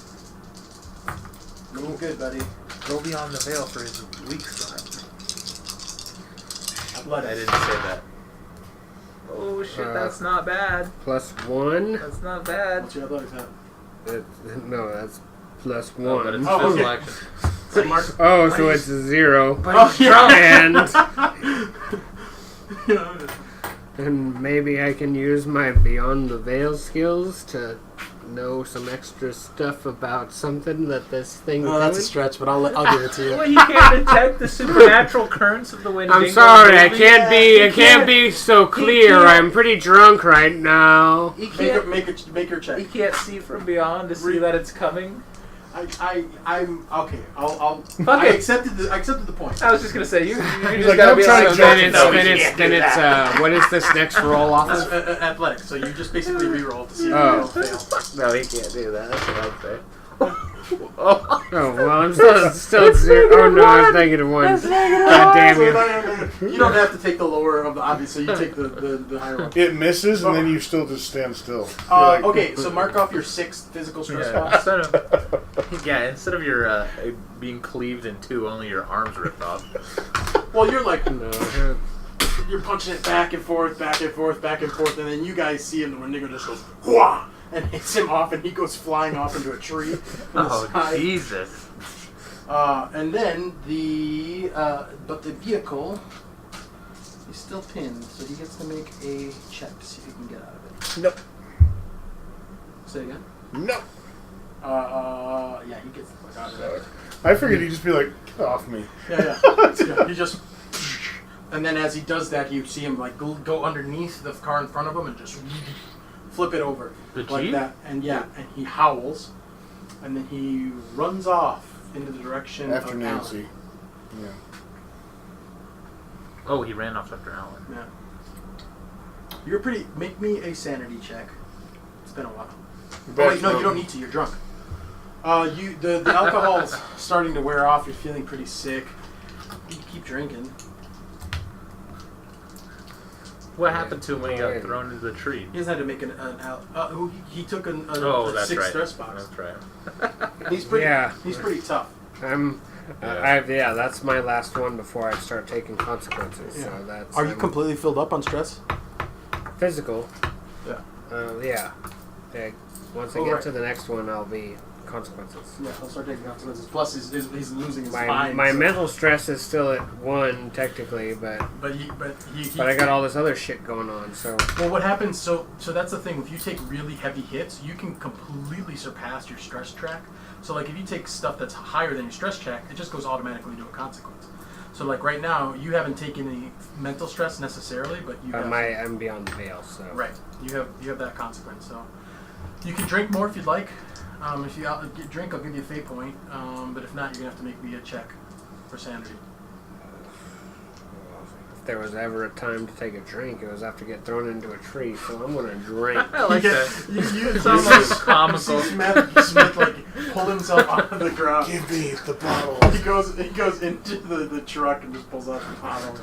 Looking good, buddy. Go beyond the veil for his weak side. I Athletics. didn't say that. Oh shit, that's not bad. +1. That's not bad. What's your athletics at? No, that's +1. Oh, but it's Oh, physical okay. action. So Mark. Oh, so it's 0. Oh, And and maybe I can use my Beyond the Veil skills to know some extra stuff about something that this thing Oh, that's a doing. stretch, but I'll give it to you. Well, he can't detect the supernatural currents of the Wendigo. I'm sorry, I movie. can't He be so clear. can't. I'm pretty drunk right now. He can't. Make your He check. can't see from beyond to see that it's coming. I'm okay. I'll. Fuck I it. accepted the point. I was just gonna say you just like, gotta I'm be trying like, to Then judge it's No, then it's what is this next roll off of? Athletics. So you just basically re-roll to see if Oh. you fail. No, he can't do that. That's what I'd say. Oh well, I'm still at 0. Oh no, I'm -1. God damn you! You don't have to take the lower of the obvious, so you take the higher one. It misses, and then you still just stand still. You're like, Okay, so mark off your 6th physical stress Yeah, box. instead of your being cleaved in two, only your arms ripped off. Well, you're like No, you're punching it back and forth, back and forth, back and forth, and then you guys see him. The Wendigo just goes whah and hits him off, and he goes flying off into a tree. From the Oh side. Jesus! And then but the vehicle is still pinned, so he gets to make a check to see if he can get out of it. Nope. Say again. No. Yeah, he gets the fuck out of it. I figured he'd just be like, get off me. Yeah. He just, and then as he does that, you see him like go underneath the car in front of him and just flip it over The like Jeep? that, and he howls, and then he runs off into the direction After of Nancy. Alan. Yeah. Oh, he ran off after Alan. Yeah. You're pretty. Make me a sanity check. It's been a while. Oh wait, no, you don't need to. You're drunk. The alcohol's starting to wear off. You're feeling pretty sick. You keep drinking. What happened to him when he got thrown into the tree? He hasn't had to make he took a Oh, that's 6 right. stress box. That's right. He's pretty. Yeah. He's pretty tough. Yeah, that's my last one before I start taking consequences. Yeah. So that's. Are you completely filled up on stress? physical? Yeah. Yeah. Once I get to the next one, I'll be consequences. Yeah, he'll start taking consequences. Plus, he's losing his My mind. my so- mental stress is still at 1 technically, but But I got all this other shit going on. So Well, what happens? So that's the thing. If you take really heavy hits, you can completely surpass your stress track. So like if you take stuff that's higher than your stress track, it just goes automatically into a consequence. So like right now, you haven't taken any mental stress necessarily, but you have I'm beyond the veil. So right. You have that consequence. So you can drink more if you'd like. If you drink, I'll give you a fate point. But if not, you're gonna have to make me a check for sanity. if there was ever a time to take a drink, it was after get thrown into a tree. So I'm gonna drink. I like You that. it sounds like comical. You see Smith like pull himself out of the ground. Give me the bottle. He goes into the truck and just pulls out the bottle.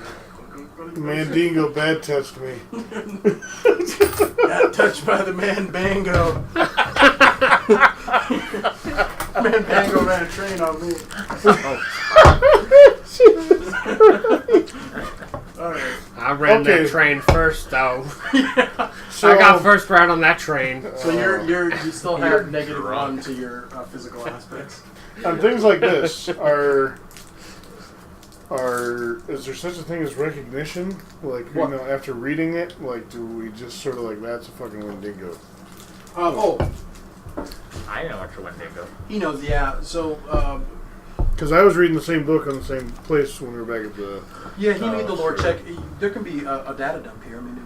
Mandingo bad touched me. Got touched by the man Bango. Man Bango ran a train on me. Alright. I ran Okay. that train first, though. So, I got first round on that train. So you still have -1 to your physical aspects. on things like this, is there such a thing as recognition? Like, What? you know, after reading it, like, do we just sort of like, that's a fucking Wendigo? I know what your Wendigo. He knows. Yeah. So Because I was reading the same book on the same place when we were back at the... yeah, he made the lore sure. check. There can be a data dump here. I mean,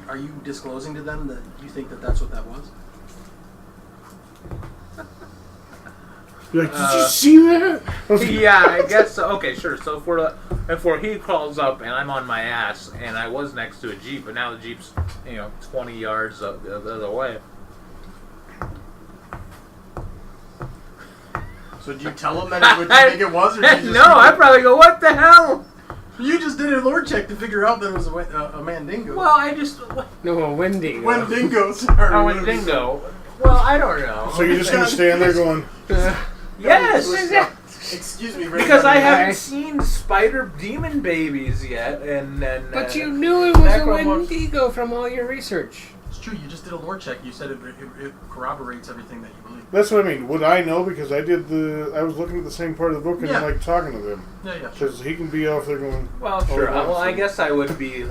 are you disclosing to them that you think that that's what that was? You're like, did you see that? I was like, Yeah, I guess so. Okay, sure. So if he crawls up and I'm on my ass and I was next to a Jeep, but now the Jeep's 20 yards the other way. So did you tell him that what you think it was, or did you just No, I'd probably go, what the hell? You just did a lore check to figure out that it was a mandingo. Well, I just No, a Wendigo. Wendigo, sorry. Oh, a dingo. Well, I don't know. so you're just gonna stand there going, Yes. Excuse me, Because I haven't Okay. seen spider demon babies yet, and then. But you knew it was a Necromorph- Wendigo from all your research. It's true. You just did a lore check. You said it corroborates everything that you believe. that's what I mean. Would I know because I was looking at the same part of the book and Yeah. like talking to them Yeah, yeah. because he can be off there going. Well, sure. Oh, Well, I so- guess I would be.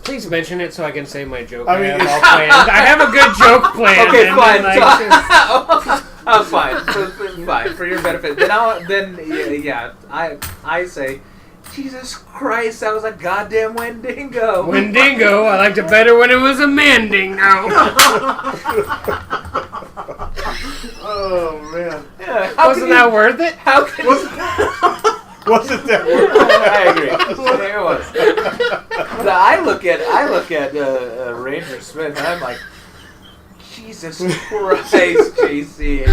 Please mention it so I can say my joke. I mean, have all planned. I have a good joke planned. Okay, and fine. then, like, just- Oh, fine. Fine for your benefit. Then I say, Jesus Christ, that was a goddamn Wendigo. Wendigo. I liked it better when it was a mandingo. Oh man. Yeah, how Wasn't can that you- worth it? How can you? Wasn't that? I agree. There it was. But I look at Ranger Smith and I'm like, Jesus Christ, JC.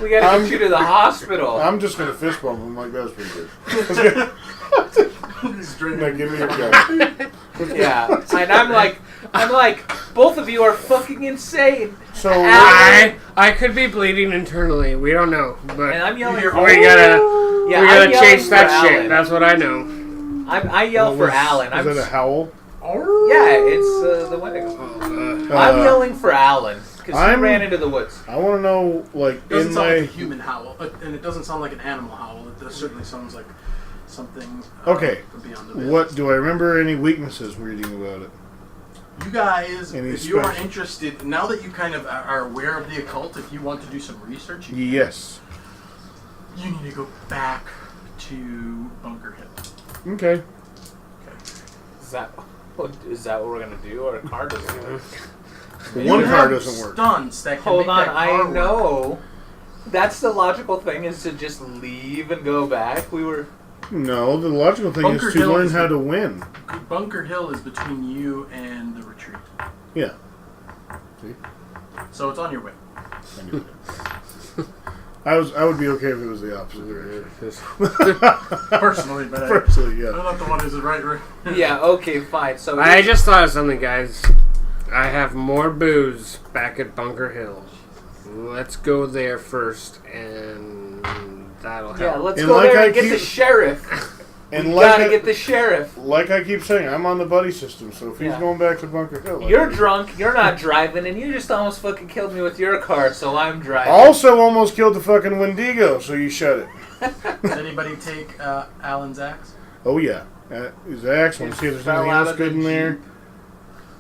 We gotta get you to the hospital. I'm just gonna fist bump him like that was pretty good. He's drinking. Now give me your gun. Yeah, and I'm like, both of you are fucking insane. So I could be bleeding internally. We don't know, but And I'm yelling. You're- we gotta Yeah, we I'm gotta yelling chase for that shit. Alan. That's what I know. I yell for Alan. Is that a howl? Yeah, it's the Wendigo. I'm yelling for Alan because he I'm- ran into the woods. I want to know, like, It doesn't in sound my. like a human howl, and it doesn't sound like an animal howl. It certainly sounds like something. Okay. Beyond the veil. What do I remember? Any weaknesses reading about it? You guys, Any if you are special- interested, now that you kind of are aware of the occult, if you want to do some research, Yes. you need to go back to Bunker Hill. Okay. Is that what we're gonna do? Or a car doesn't work? One You car have doesn't work. Stunts that can Hold make on, that I car work. know. That's the logical thing is to just leave and go back. We were. No, the logical thing Bunker is to Hill learn is how the- to win. Bunker Hill is between you and the retreat, Yeah. See? so it's on your way. I knew that. I would be okay if it was the opposite direction. Personally, but Personally, I'm yeah. not the one who's right. Yeah. Okay. Fine. So. I just thought of something, guys. I have more booze back at Bunker Hill. Let's go there first, and that'll help. Yeah. Let's And go like there I and get the keep- sheriff. And We like gotta I, get the sheriff. like I keep saying, I'm on the buddy system, so if he's Yeah. going back to Bunker Hill... You're drunk. You're not driving, and you just almost fucking killed me with your car. So I'm driving. Also almost killed the fucking Wendigo, so you shut it. Does anybody take Alan's axe? Oh, yeah. His axe, want to see if there's Fell anything out else of the good in there. Jeep.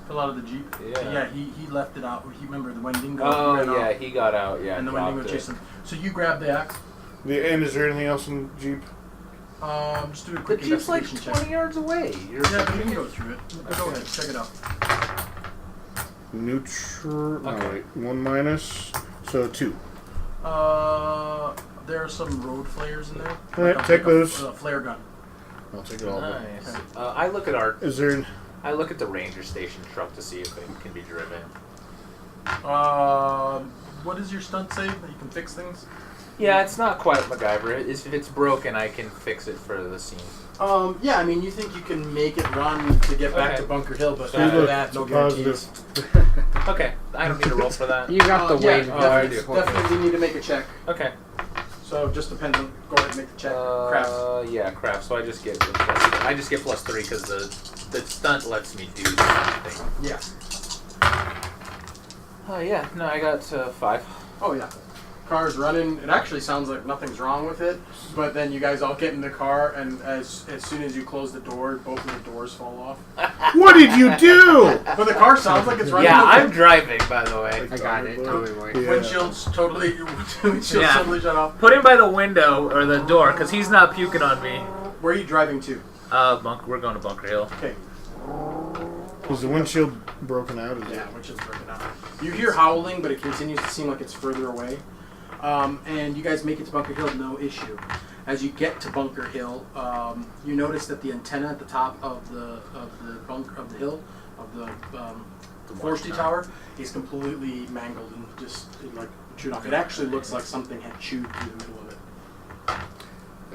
Fell out of the Jeep. Yeah. He left it out. He remember the Wendigo. Oh ran yeah, off, he got out. Yeah. and the dropped Wendigo it. chased him. So you grab the axe. And is there anything else in the Jeep? Just do a The quick Jeep's like investigation 20 check. yards away. Yeah, but you can go through it. Go ahead, check it out. Neutral. Okay. Alright, 1 minus. So 2. There are some road flares in there. Alright, Like a- take like a those. flare gun. I'll take it all. Nice. I look at our. Is there... I look at the ranger station truck to see if it can be driven. What does your stunt say? That you can fix things? Yeah, it's not quite MacGyver. If it's broken, I can fix it for the scene. Yeah, I mean, you think you can make it run to get back Okay. to Bunker Hill, but So after look, that, it's no a positive. guarantees. Okay, I don't need to roll for that. You got the weight. Yeah, Oh, I definitely, do. definitely need to make a check. Okay. So it just depends on. Go ahead and make the check. Crafts. Yeah, craft. So I just get +3 because the stunt lets me do something. Yeah. Oh yeah, no, I got 5. Oh yeah. Car's running. It actually sounds like nothing's wrong with it, but then you guys all get in the car, and as soon as you close the door, both of the doors fall off. What did you do? But the car sounds like it's running. Yeah, okay. I'm driving, by the way. I got it. Tell me why. Yeah. Windshield's totally. Windshield's Yeah. totally shut off. Put him by the window or the door, because he's not puking on me. Where are you driving to? We're going to Bunker Hill. Okay. Is the windshield broken out? Is Yeah, it? Windshield's breaking out. You hear howling, but it continues to seem like it's further away. And you guys make it to Bunker Hill, no issue. As you get to Bunker Hill, you notice that the antenna at the top of the hill of the forestry tower is completely mangled and just like chewed off. It actually looks like something had chewed through the middle of it.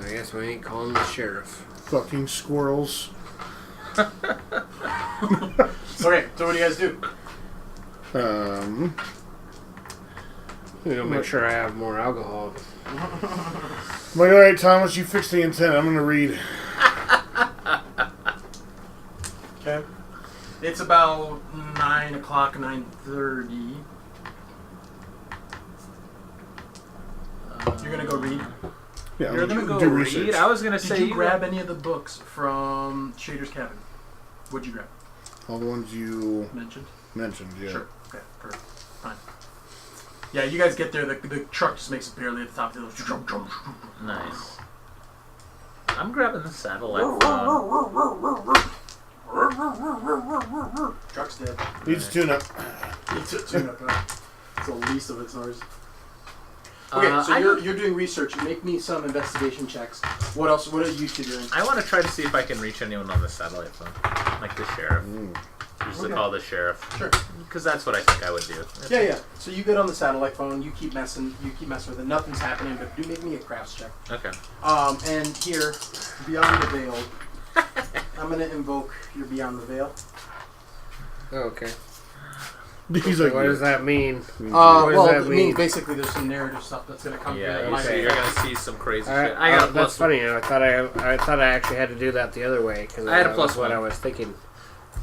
I guess we ain't calling the sheriff. Fucking squirrels. Okay, so what do you guys do? You know, make sure I have more alcohol. I'm like, all right, Thomas, you fix the antenna. I'm gonna read. Okay. It's about 9 o'clock, 9:30. You're gonna go read. Yeah, You're I'm gonna go do read? research. I was gonna Did say you grab any of the books from Shader's Cabin? What'd you grab? All the ones you Mentioned? mentioned. Yeah. Sure. Okay, perfect. Fine. Yeah, you guys get there, the truck just makes it barely at the top of the hill. Nice. I'm grabbing the satellite phone. Truck's dead. Needs tune-up. It's a tune-up. It's the least of its ours. Okay, so you're doing research. Make me some investigation checks. What else? What are you two doing? I want to try to see if I can reach anyone on the satellite phone, like the sheriff. Just to call the sheriff. Sure. Because that's what I think I would do. Yeah. So you get on the satellite phone. You keep messing with it. Nothing's happening. But do make me a crafts check. Okay. And here, beyond the veil, I'm gonna invoke your beyond the veil. Okay. He's like, What does that mean? Well, does that it mean? means basically there's some narrative stuff that's gonna come Yeah, through. you see, you're gonna see some crazy shit. I I got a that's plus. funny. I thought I actually had to do that the other way because I had a that plus was what one. I was thinking.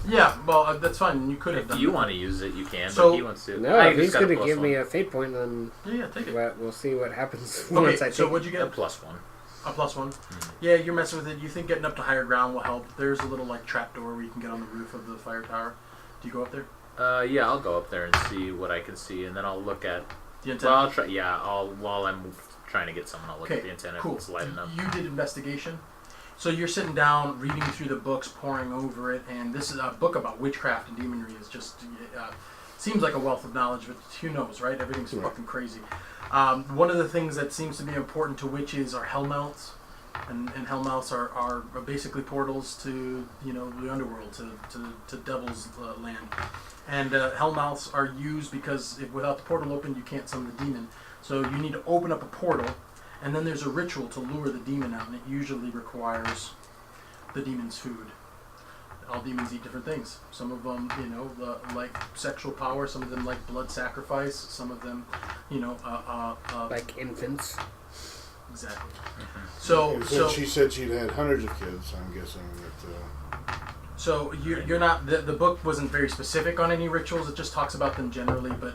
Yeah, well, that's fine. You could have If done you that. want to use it, you can. So- but he wants to. No, I if just he's got a going to plus give me one. a fate point, then Yeah, take it. we'll see what happens Okay, once I so take what'd you get? a plus one. A plus one. Yeah, you're messing with it. You think getting up to higher ground will help. There's a little like trap door where you can get on the roof of the fire tower. Do you go up there? Yeah, I'll go up there and see what I can see, and then I'll look at. The antenna. Well, I'll try. Yeah, while I'm trying to get someone, I'll look at Okay, the antenna cool. if it's light enough. You did investigation. So you're sitting down, reading through the books, poring over it, and this is a book about witchcraft and demonry. Is just seems like a wealth of knowledge, but who knows, right? Everything's fucking crazy. One of the things that seems to be important to witches are hellmouths, and hellmouths are basically portals to the underworld, to devil's land. And hellmouths are used because without the portal open, you can't summon the demon. So you need to open up a portal. And then there's a ritual to lure the demon out, and it usually requires the demon's food. All demons eat different things. Some of them, like sexual power. Some of them like blood sacrifice. Some of them, like infants. exactly. So she said she'd had hundreds of kids. I'm guessing that. So you're not the book wasn't very specific on any rituals. It just talks about them generally, but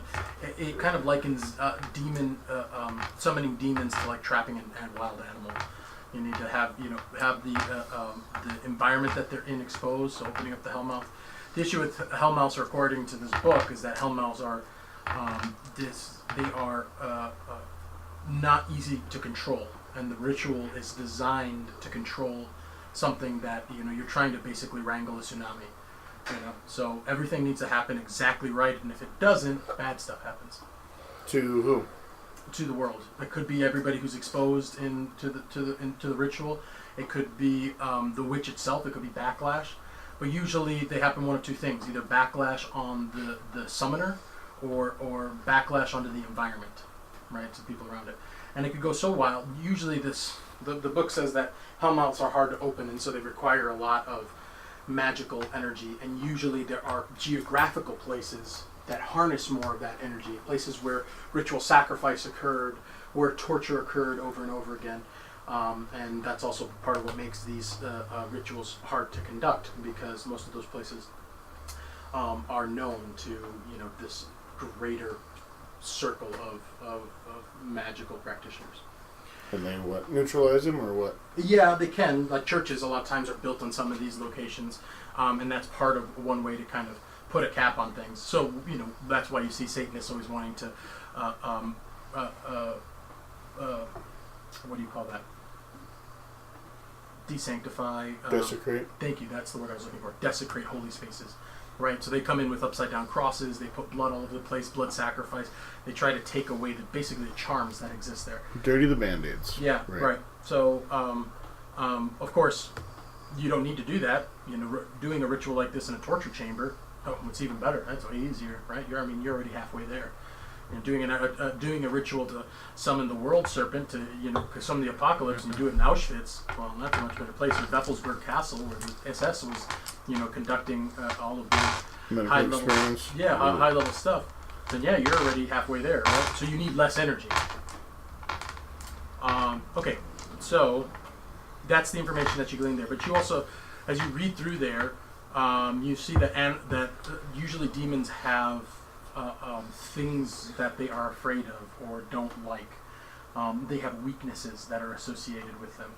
it kind of likens summoning demons to like trapping a wild animal. You need to have the environment that they're in exposed. So opening up the hellmouth. The issue with hellmouths, according to this book, is that hellmouths are not easy to control, and the ritual is designed to control something that you're trying to basically wrangle a tsunami. So everything needs to happen exactly right, and if it doesn't, bad stuff happens To who? to the world. It could be everybody who's exposed into the ritual. It could be the witch itself. It could be backlash. But usually they happen one of two things: either backlash on the summoner, or backlash onto the environment, right? To people around it. And it could go so wild. Usually the book says that hellmouths are hard to open, and so they require a lot of magical energy. And usually there are geographical places that harness more of that energy, places where ritual sacrifice occurred, where torture occurred over and over again. And that's also part of what makes these rituals hard to conduct, because most of those places are known to this greater circle of magical practitioners. And they neutralize him or what? Yeah, they can. Like churches, a lot of times are built on some of these locations, and that's part of one way to kind of put a cap on things. So that's why you see Satanists always wanting to, what do you call that? Desanctify. Desecrate. Thank you. That's the word I was looking for. Desecrate holy spaces. right? So they come in with upside down crosses. They put blood all over the place, blood sacrifice. They try to take away basically the charms that exist there. Dirty the band-aids. Yeah, right. So, of course, you don't need to do that. You know, doing a ritual like this in a torture chamber, it's even better. That's way easier, right? You're already halfway there. And doing a ritual to summon the world serpent to summon the apocalypse, and you do it in Auschwitz. Well, that's a much better place. Or Bephelsberg Castle, where the SS was, conducting all of these high level, high level stuff. Then you're already halfway there, right? So you need less energy. Okay, so that's the information that you glean there. But you also, as you read through there, you see that usually demons have things that they are afraid of or don't like. They have weaknesses that are associated with them.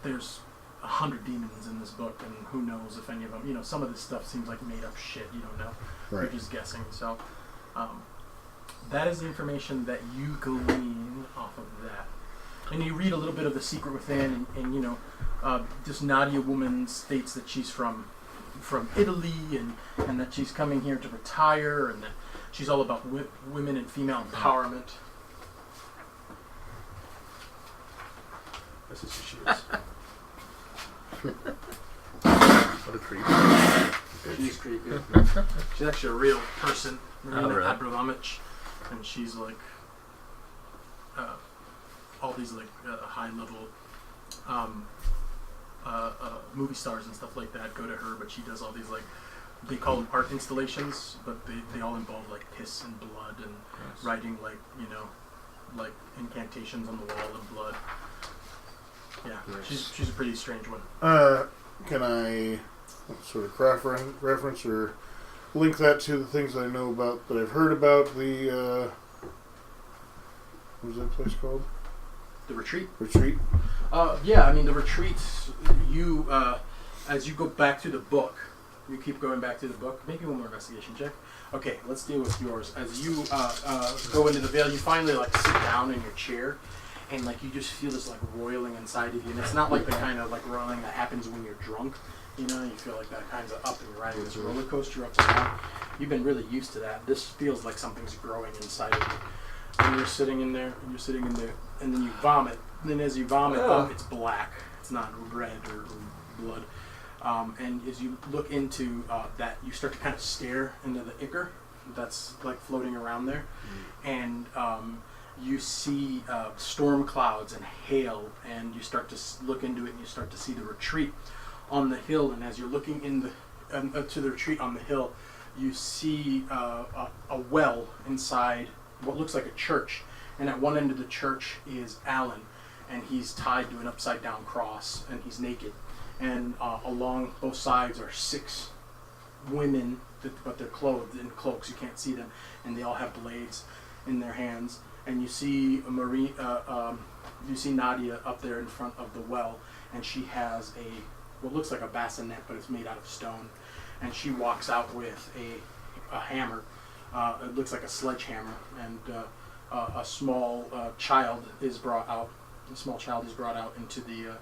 There's 100 demons in this book, and who knows if any of them. Some of this stuff seems like made up shit. You don't know. Right. You're just guessing. So that is the information that you glean off of that. And you read a little bit of The Secret Within, and this Nadia woman states that she's from Italy, and that she's coming here to retire, and that she's all about women and female empowerment. This is who she is. What a creep. She's creepy. She's actually a real person, Marina really? Abramovich, and she's like all these high level movie stars and stuff like that go to her, but she does all these they call them art installations, but they all involve piss and blood and writing like incantations on the wall in blood. Yeah, Nice. she's a pretty strange one. Can I sort of reference or link that to the things that I know about, that I've heard about the what was that place called? The Retreat. Retreat. Yeah, I mean the Retreat. You as you go back to the book, you keep going back to the book. Maybe one more investigation check. Okay, let's deal with yours. As you go into the veil, you finally sit down in your chair, and you just feel this roiling inside of you, and it's not like the kind of roiling that happens when you're drunk. You feel like that kind of up and you're riding this roller coaster up and down. You've been really used to that. This feels like something's growing inside of you. And you're sitting in there, and then you vomit. And then as you vomit, it's black. It's not red or blood. And as you look into that, you start to kind of stare into the ichor that's floating around there. And you see storm clouds and hail, and you start to look into it, and you start to see the retreat on the hill. And as you're looking to the retreat on the hill, you see a well inside what looks like a church. And at one end of the church is Alan, and he's tied to an upside down cross, and he's naked. And along both sides are 6 women, but they're clothed in cloaks. You can't see them, and they all have blades in their hands. And you see you see Nadia up there in front of the well, and she has what looks like a bassinet, but it's made out of stone. And she walks out with a hammer. It looks like a sledgehammer, and a small child is brought out. A small child is brought out into the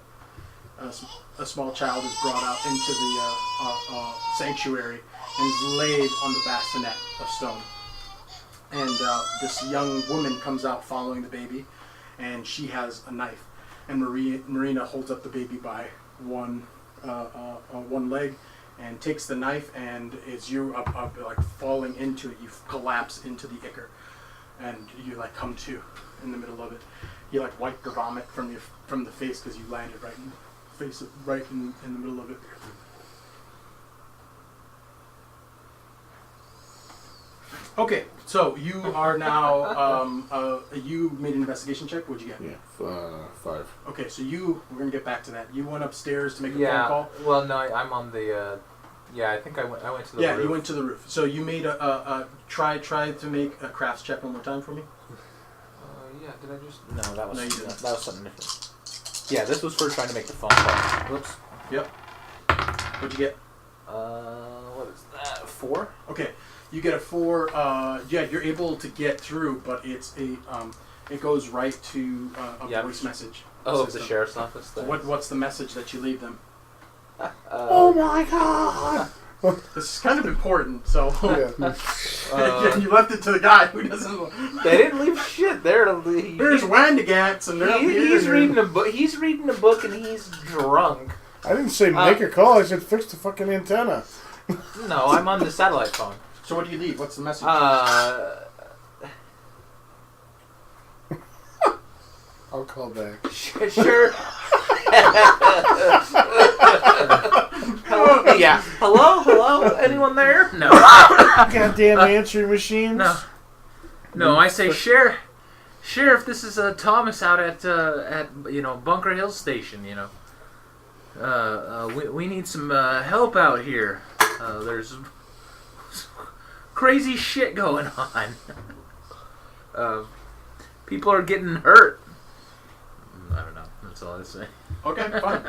sanctuary and is laid on the bassinet of stone. And this young woman comes out following the baby, and she has a knife. And Marina holds up the baby by one leg and takes the knife, and as you're up falling into it, you collapse into the ichor, and you come to in the middle of it. You wipe the vomit from the face because you landed right in the middle of it. Okay, so you are now you made an investigation check. What'd you get? Yeah, 5. Okay, so we're gonna get back to that. You went upstairs to make a phone call. Well, no, I'm on the. I think I went to the roof. Yeah, you went to the roof. So you made a try to make a crafts check one more time for me. Yeah, did I just? No, that was No, you didn't. that was something different. Yeah, this was for trying to make the phone call. Whoops. Yep. What'd you get? What is that? 4? Okay, you get a 4. You're able to get through, but it's it goes right to a voice message. Oh, the system. sheriff's office. So what's the message that you leave them? Oh my god! This is kind of important, so Yeah. you left it to the guy who doesn't. They didn't leave shit there to leave. There's Wandagats, and they're up here. He's reading a book. He's reading a book, and he's drunk. I didn't say make a call. I said fix the fucking antenna. No, I'm on the satellite phone. So what do you leave? What's the message? I'll call back. Sure. Hello? Yeah. Hello? Anyone there? No. Goddamn answering machines. No, I say, Sheriff, this is Thomas out at Bunker Hill Station, we need some help out here. There's crazy shit going on. People are getting hurt. I don't know. That's all I say. Okay, fine.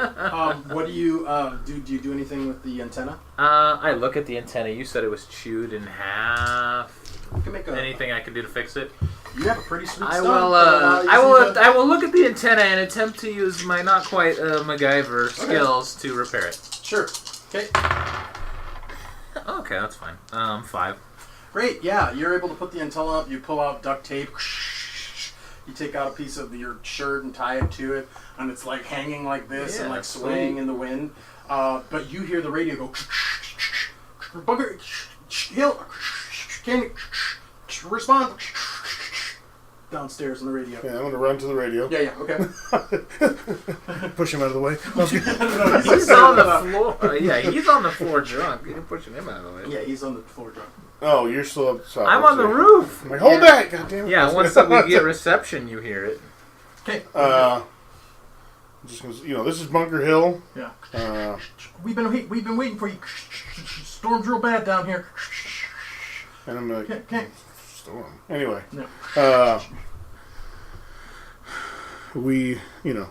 What do you do? Do you do anything with the antenna? I look at the antenna. You said it was chewed in half. You can make Anything I can do to fix it? You have a pretty sweet I stump. will. I will look at the antenna and attempt to use my not quite MacGyver skills to repair it. Sure. Okay. Okay, that's fine. 5. Great. Yeah, you're able to put the antenna up. You pull out duct tape. You take out a piece of your shirt and tie it to it, and it's like hanging like this and like swaying in the wind. But you hear the radio go. Bunker Hill. Can you respond? Downstairs on the radio. Yeah, I'm gonna run to the radio. Yeah, okay. Push him out of the way. He's on the floor. He's on the floor drunk. You're pushing him out of the way. Yeah, he's on the floor drunk. Oh, you're still up top. I'm on the roof. I'm like, hold that! God damn it. Yeah, once we get reception, you hear it. Okay. I'm just gonna, this is Bunker Hill. Yeah. We've been waiting for you. Storm's real bad down here. And I'm like, okay. Storm. Anyway. No. We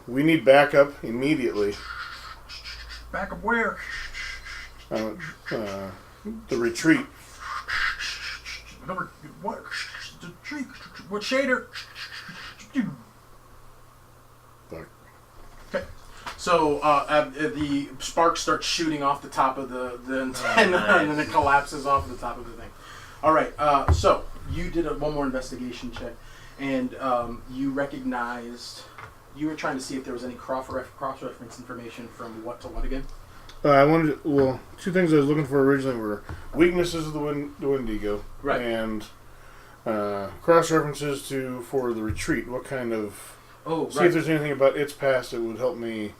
need backup immediately. Backup where? The retreat. What? The tree? What shader? Fuck. Okay. So the sparks start shooting off the top of the antenna, and then it collapses off the top of the thing. All right. So you did one more investigation check, and you recognized. You were trying to see if there was any cross-reference information from what to what again? I wanted to, two things I was looking for originally were weaknesses of the Wendigo, right, and cross references for the retreat. What kind of see if there's anything about its past that would help me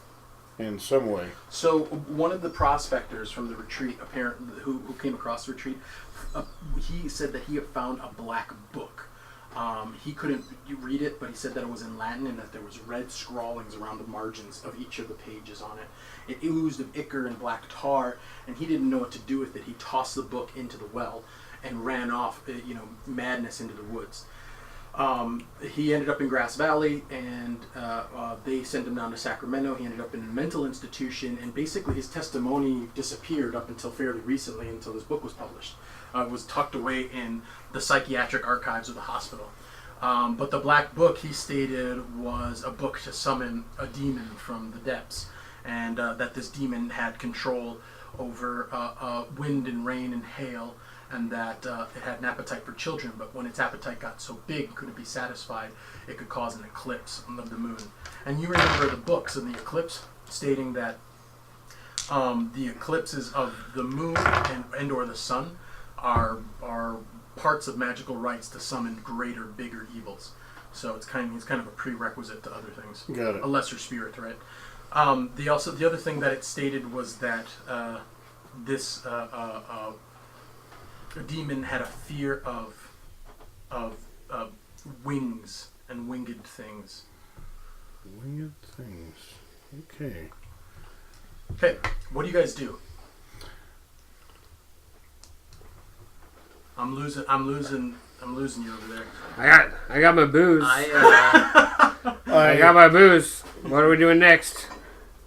in some way. So one of the prospectors from the retreat, apparently who came across the retreat, he said that he had found a black book. He couldn't read it, but he said that it was in Latin and that there was red scrawlings around the margins of each of the pages on it. It oozed of ichor and black tar, and he didn't know what to do with it. He tossed the book into the well and ran off, madness into the woods. He ended up in Grass Valley, and they sent him down to Sacramento. He ended up in a mental institution, and basically his testimony disappeared up until fairly recently, until this book was published. It was tucked away in the psychiatric archives of the hospital. But the black book, he stated, was a book to summon a demon from the depths, and that this demon had control over wind and rain and hail, and that it had an appetite for children, but when its appetite got so big and couldn't be satisfied, it could cause an eclipse of the moon. And you remember the books of the eclipse stating that the eclipses of the moon and or the sun are parts of magical rites to summon greater, bigger evils. So it's kind of a prerequisite to other things. Got it. A lesser spirit, right? The other thing that it stated was that this demon had a fear of wings and winged things. Winged things. Okay. Okay, what do you guys do? I'm losing you over there. I got my booze. I got my booze. What are we doing next?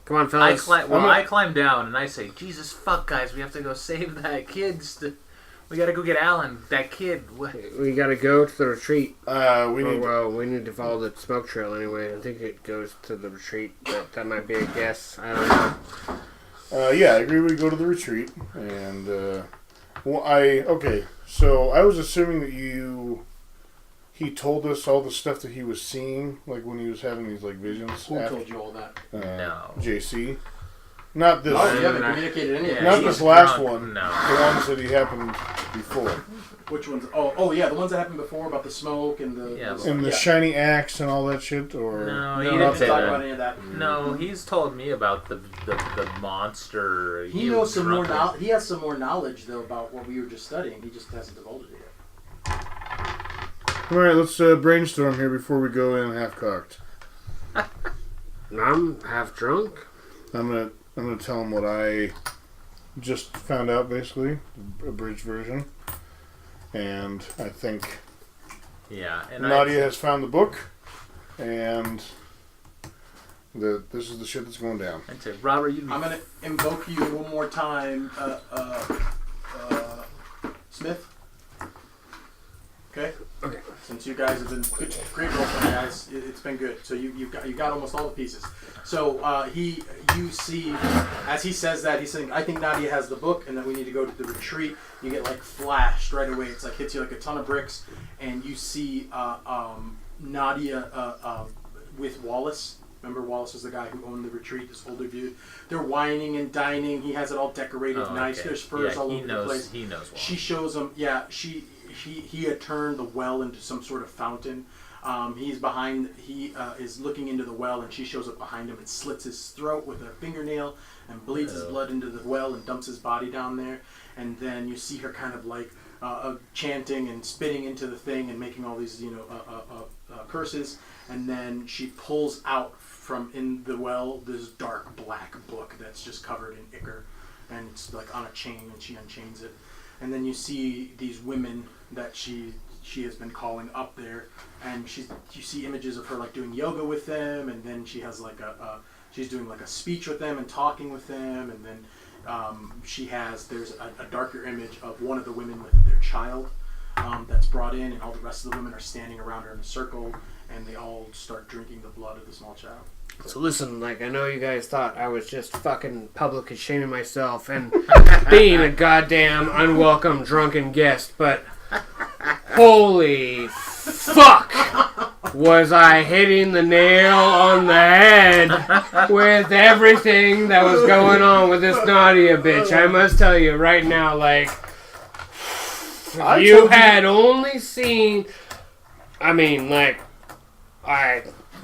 Come on, fellas. I climb down and I say, Jesus fuck, guys, we have to go save that kid. We gotta go get Alan, that kid. We gotta go to the retreat. We need to follow the smoke trail anyway. I think it goes to the retreat, but that might be a guess. I don't know. Yeah, I agree we go to the retreat. And, okay, so I was assuming that he told us all the stuff that he was seeing, like when he was having these, like, visions. Who told you all that? No. JC. Not this. Oh, you haven't communicated any of that. Not he's this last drunk. one. No. The ones that he happened before. Which ones? Oh, yeah, the ones that happened before about the smoke and the... Yeah. And the shiny axe and all that shit, or... No, He he didn't didn't say talk that. about any of that. No, he's told me about the monster. He knows some more knowledge. He has some more knowledge, though, about what we were just studying. He just hasn't divulged it yet. Alright, let's brainstorm here before we go in half-cocked. I'm half drunk. I'm gonna tell him what I just found out, basically, a abridged version, and I think Yeah, and Nadia has found the book, and this is the shit that's going down. I'd say, Robert, you. I'm going to invoke you one more time, Smith. Okay? Okay. Since you guys have been good, great role playing guys, it's been good. So you got almost all the pieces. So you see, as he says that, he's saying, I think Nadia has the book, and then we need to go to the retreat. You get like flashed right away. It's like hits you like a ton of bricks, and you see Nadia with Wallace. Remember, Wallace was the guy who owned the retreat, this older dude. They're whining and dining. He has it all decorated nice. Okay. There's furs all over the place. He knows. She shows him. Yeah, he had turned the well into some sort of fountain. He's behind. He is looking into the well, and she shows up behind him and slits his throat with her fingernail and bleeds his blood into the well and dumps his body down there. And then you see her kind of like chanting and spitting into the thing and making all these curses. And then she pulls out from in the well this dark black book that's just covered in ichor, and it's like on a chain, and she unchains it. And then you see these women that she has been calling up there, and you see images of her like doing yoga with them, and then she has like she's doing like a speech with them and talking with them, and then there's a darker image of one of the women with their child that's brought in, and all the rest of the women are standing around her in a circle, and they all start drinking the blood of the small child. So listen, like, I know you guys thought I was just fucking publicly shaming myself and being a goddamn unwelcome drunken guest, but holy fuck was I hitting the nail on the head with everything that was going on with this Nadia bitch. I must tell you right now, like, you had only seen, I mean, like,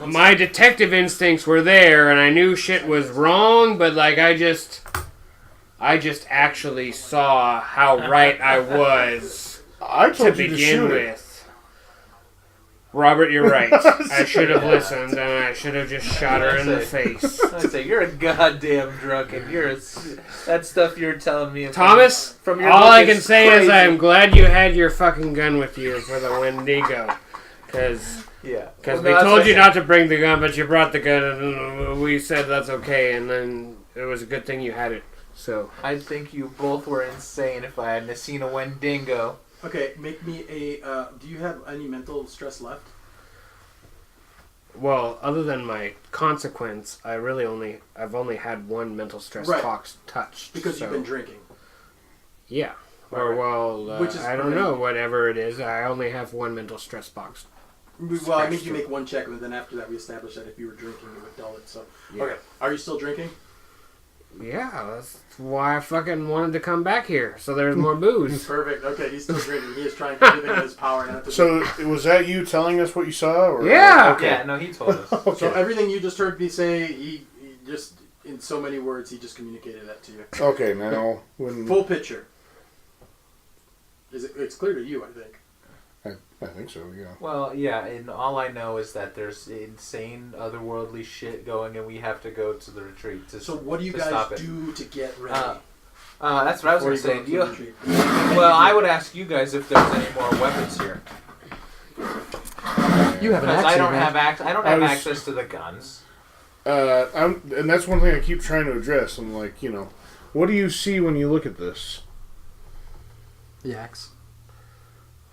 my detective instincts were there, and I knew shit was wrong, but like I just actually saw how right I was I to told you to begin shoot it. with. Robert, you're right. I should have listened, and I should have just shot her in the face. I'd say you're a goddamn drunk, and that stuff you're telling me. Thomas, from your all book I can say is crazy. I'm glad you had your fucking gun with you for the Wendigo, because we told you not to bring the gun, but you brought the gun, and we said that's okay, and then it was a good thing you had it. So I think you both were insane if I hadn't seen a Wendigo. Okay, make me a. Do you have any mental stress left? well, other than my consequence, I've only had one mental stress Right. box touched Because so, you've been drinking. Yeah. Or Right. well, Which is I don't know, whatever it is. I only have one mental stress box. Well, I make you make one check, and then after that we establish that if you were drinking, it would dull it. So, Yeah. okay. Are you still drinking? Yeah, that's why I fucking wanted to come back here, so there's more booze. Perfect. Okay, he's still drinking. He is trying everything in his power not to. So, was that you telling us what you saw? Or? Yeah. Okay. Yeah, no, he told us. Okay. So everything you just heard me say, he just in so many words, he just communicated that to you. Okay, now when Full picture. It's clear to you, I think. I think so, yeah. Well, yeah, and all I know is that there's insane otherworldly shit going, and we have to go to the retreat. So what do you to guys stop it. do to get ready? That's what I was before going to say. go Do you, to the retreat? well, I would ask you guys if there's any more weapons here. You have an Because axe I don't here, have I was- access to the guns. And that's one thing I keep trying to address. I'm like, what do you see when you look at this? The axe.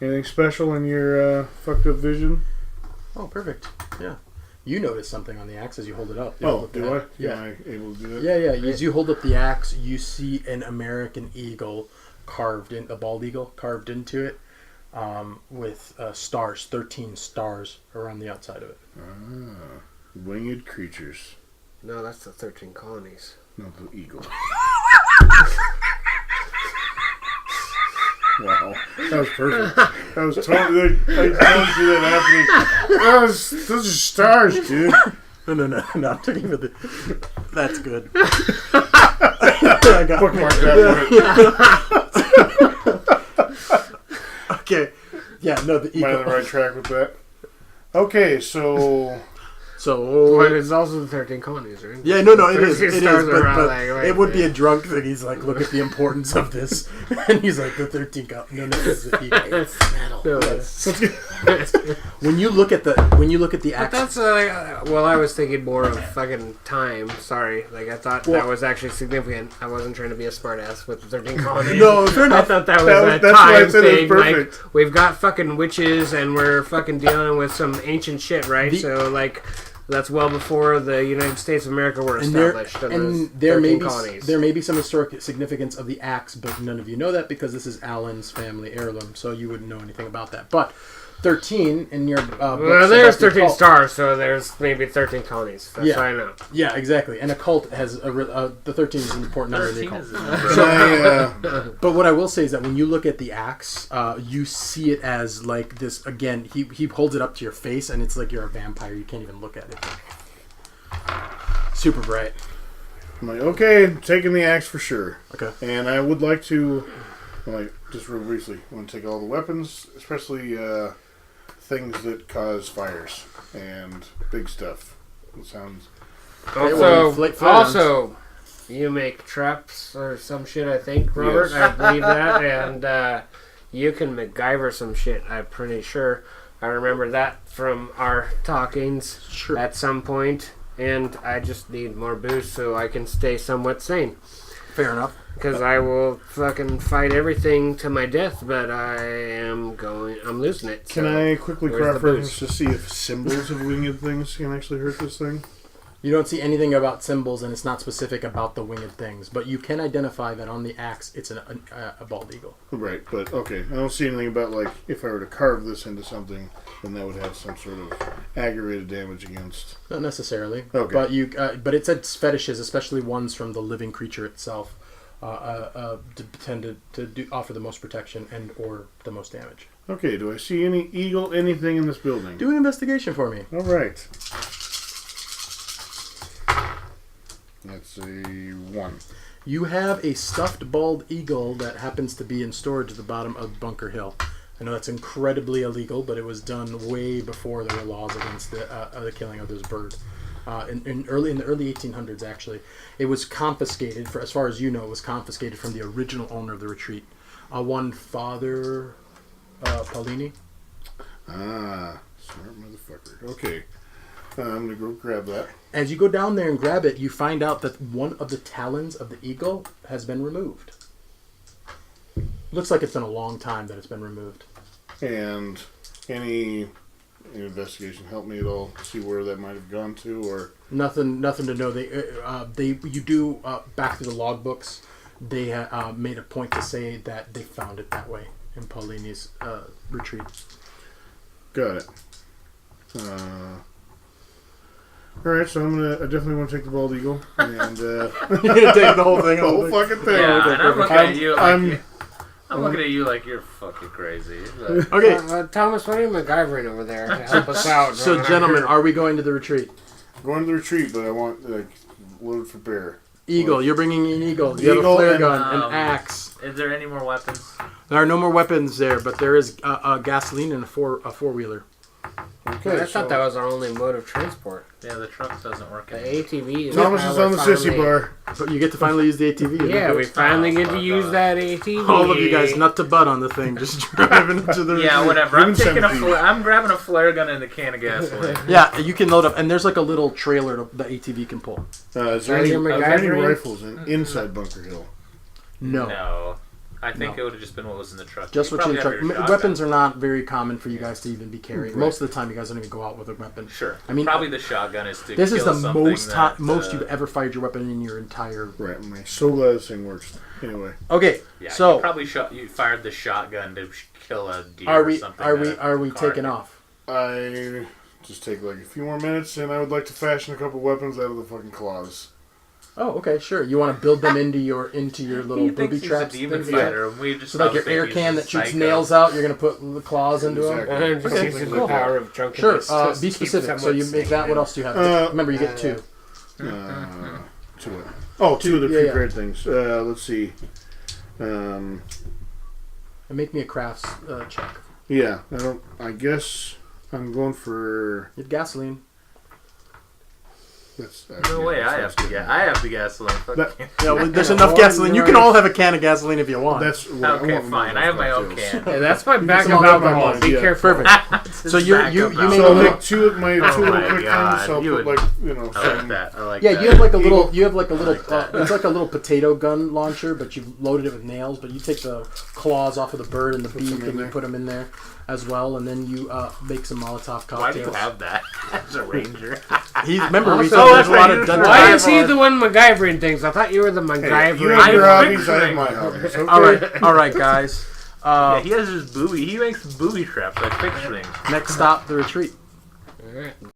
Anything special in your fucked up vision? Oh, perfect. Yeah. You notice something on the axe as you hold it up. You hold Oh, up do the I? axe. Yeah. Am I able to do that? Yeah. As you hold up the axe, you see an American eagle carved in, a bald eagle carved into it, with stars, 13 stars around the outside of it. Ah, winged creatures. No, that's the 13 colonies. Not the eagle. Wow, that was perfect. That was totally. I don't see that happening. Those are stars, dude. No. I'm talking about the. That's good. I got Bookmark that one. Okay. Yeah. No. The Am I eagle. on the right track with that? Okay, so But it's also the 13 colonies, right? Yeah, no, it is. 13 It is, stars but around, like, it would be yeah. a drunk thing. He's like, look at the importance of this, and he's like, the 13 cup. No, it's the eagle. It's metal. No, When you look at the but axe, that's well, I was thinking more of fucking time. Sorry, like I thought that was actually significant. I wasn't trying to be a smartass with the 13 colonies. no, fair I enough. thought that was That's a why I time said it was thing. perfect. Like we've got fucking witches, and we're fucking dealing with some ancient shit, right? The- So like. That's well before the United States of America were established. And there may be some historic significance of the axe, but none of you know that because this is Alan's family heirloom, so you wouldn't know anything about that. But 13 in your well, books there's about the 13 occult- stars, so there's maybe 13 colonies. That's Yeah. what I know. Yeah, exactly. And a cult has the 13 is an important number in the 13 occult. is a number. can I, But what I will say is that when you look at the axe, you see it as like this. Again, he holds it up to your face, and it's like you're a vampire. You can't even look at it. Super bright. I'm like, okay, taking the axe for sure. Okay. And I would like to, like, just real briefly, I want to take all the weapons, especially things that cause fires and big stuff. It sounds. Also, you make traps or some shit, I think, Robert. Yes. I believe that. And you can MacGyver some shit, I'm pretty sure. I remember that from our talkings Sure. at some point. And I just need more booze so I can stay somewhat sane. Fair enough. Because I will fucking fight everything to my death, but I'm losing it. Can so I quickly where's the cross-reference booze? to see if symbols of winged things can actually hurt this thing? You don't see anything about symbols, and it's not specific about the winged things. But you can identify that on the axe, it's a bald eagle. Right, but okay. I don't see anything about, like, if I were to carve this into something, then that would have some sort of aggravated damage against. Not necessarily. Okay. But but it said fetishes, especially ones from the living creature itself, tend to offer the most protection and or the most damage. Okay, do I see any eagle, anything in this building? Do an investigation for me. All right. That's a 1. You have a stuffed bald eagle that happens to be in storage at the bottom of Bunker Hill. I know that's incredibly illegal, but it was done way before there were laws against the killing of this bird. In the early 1800s, actually, it was confiscated. For as far as you know, it was confiscated from the original owner of the retreat, one Father Paulini. Ah, smart motherfucker. Okay. I'm going to go grab that. As you go down there and grab it, you find out that one of the talons of the eagle has been removed. Looks like it's been a long time that it's been removed. And any investigation help me at all? See where that might have gone to, or Nothing to know. You do back through the logbooks. They made a point to say that they found it that way in Paulini's retreat. got it. All right, so I definitely want to take the bald eagle, and You're gonna take the whole thing. the whole fucking thing. Yeah, and I'm looking at you like I'm looking at you like you're fucking crazy. But Okay, Thomas, what are you MacGyvering over there to help us out? so gentlemen, are we going to the retreat? going to the retreat, but I want, like, load for bear. Eagle, you're bringing an eagle. You have a Eagle flare and, gun, an axe. is there any more weapons? There are no more weapons there, but there is gasoline and a four-wheeler. Okay, I thought that was our only mode of transport. Yeah, the truck doesn't work. The anymore. ATV is Thomas is on the sissy bar. But you get to finally use the ATV. Yeah, we finally get to fuck use off. that ATV. All of you guys, nut to butt on the thing, just driving into the Yeah, retreat. whatever. I'm Human taking a centipede. I'm grabbing a flare gun and a can of gasoline. Yeah, you can load up, and there's like a little trailer the ATV can pull. Is there Are any, you are there any MacGyvering? rifles inside Bunker Hill? No. No. I think it would have just been what was in the truck. Just You what you in probably truck. have your Weapons are not very common for you guys to even be carrying. Right. Most of the time, you guys don't even go out with a weapon. Sure. I mean, probably the shotgun is to this is kill the something most that, you've ever fired your weapon in your entire. Right. I'm so glad this thing works. Anyway. Okay, Yeah, so you probably you fired the shotgun to kill a deer are or we something. are we car taking could- off? I just take like a few more minutes, and I would like to fashion a couple weapons out of the fucking claws. Oh, okay, sure. You want to build them into your little He booby thinks he's traps. a demon things like that? fighter. And we just So like all your think air he's can a that shoots psycho. nails out, you're gonna put the claws into them. Exactly. And just Okay. use the Like that. power of Sure. drunkenness. to Be keep specific. So someone you make that. sane. What else do you have? Remember, you get 2. Two what? Oh, two of the Yeah, yeah. prepared things. Let's see. And make me a crafts check. Yeah, I guess I'm going for. You have gasoline. That's, No way! I have to get. I have the gasoline. Fuck That- you. Yeah, well, there's Yeah, enough well, gasoline. You you can know, all have a can of gasoline if you want. That's what I Okay, want fine. I have my own cocktails. can. Hey, that's my bag some of all over alcohol. mine, Be yeah. careful. Perfect. So you Back up made now. So a I'll little. make two of my Oh two little my quick God, things. I'll you put would- like I like some. that. I like Yeah, that. you have like a little. You have like a little. like that. It's like a little potato gun launcher, but you've loaded it with nails. But you take the claws off of the bird and the beak, some in and you there. put them in there as well, and then you make some Molotov cocktails. Why do you have that as a ranger? Remember, we Also, said there's that's a lot right, of you dungeon. Why is he the one MacGyvering things? I thought you were the Hey, MacGyver. you have your I'm hobbies, I have picturing- my hobbies. Okay. All right, guys. Yeah, he has his booby. He makes booby traps. I fix things. Next stop, the retreat. Alright.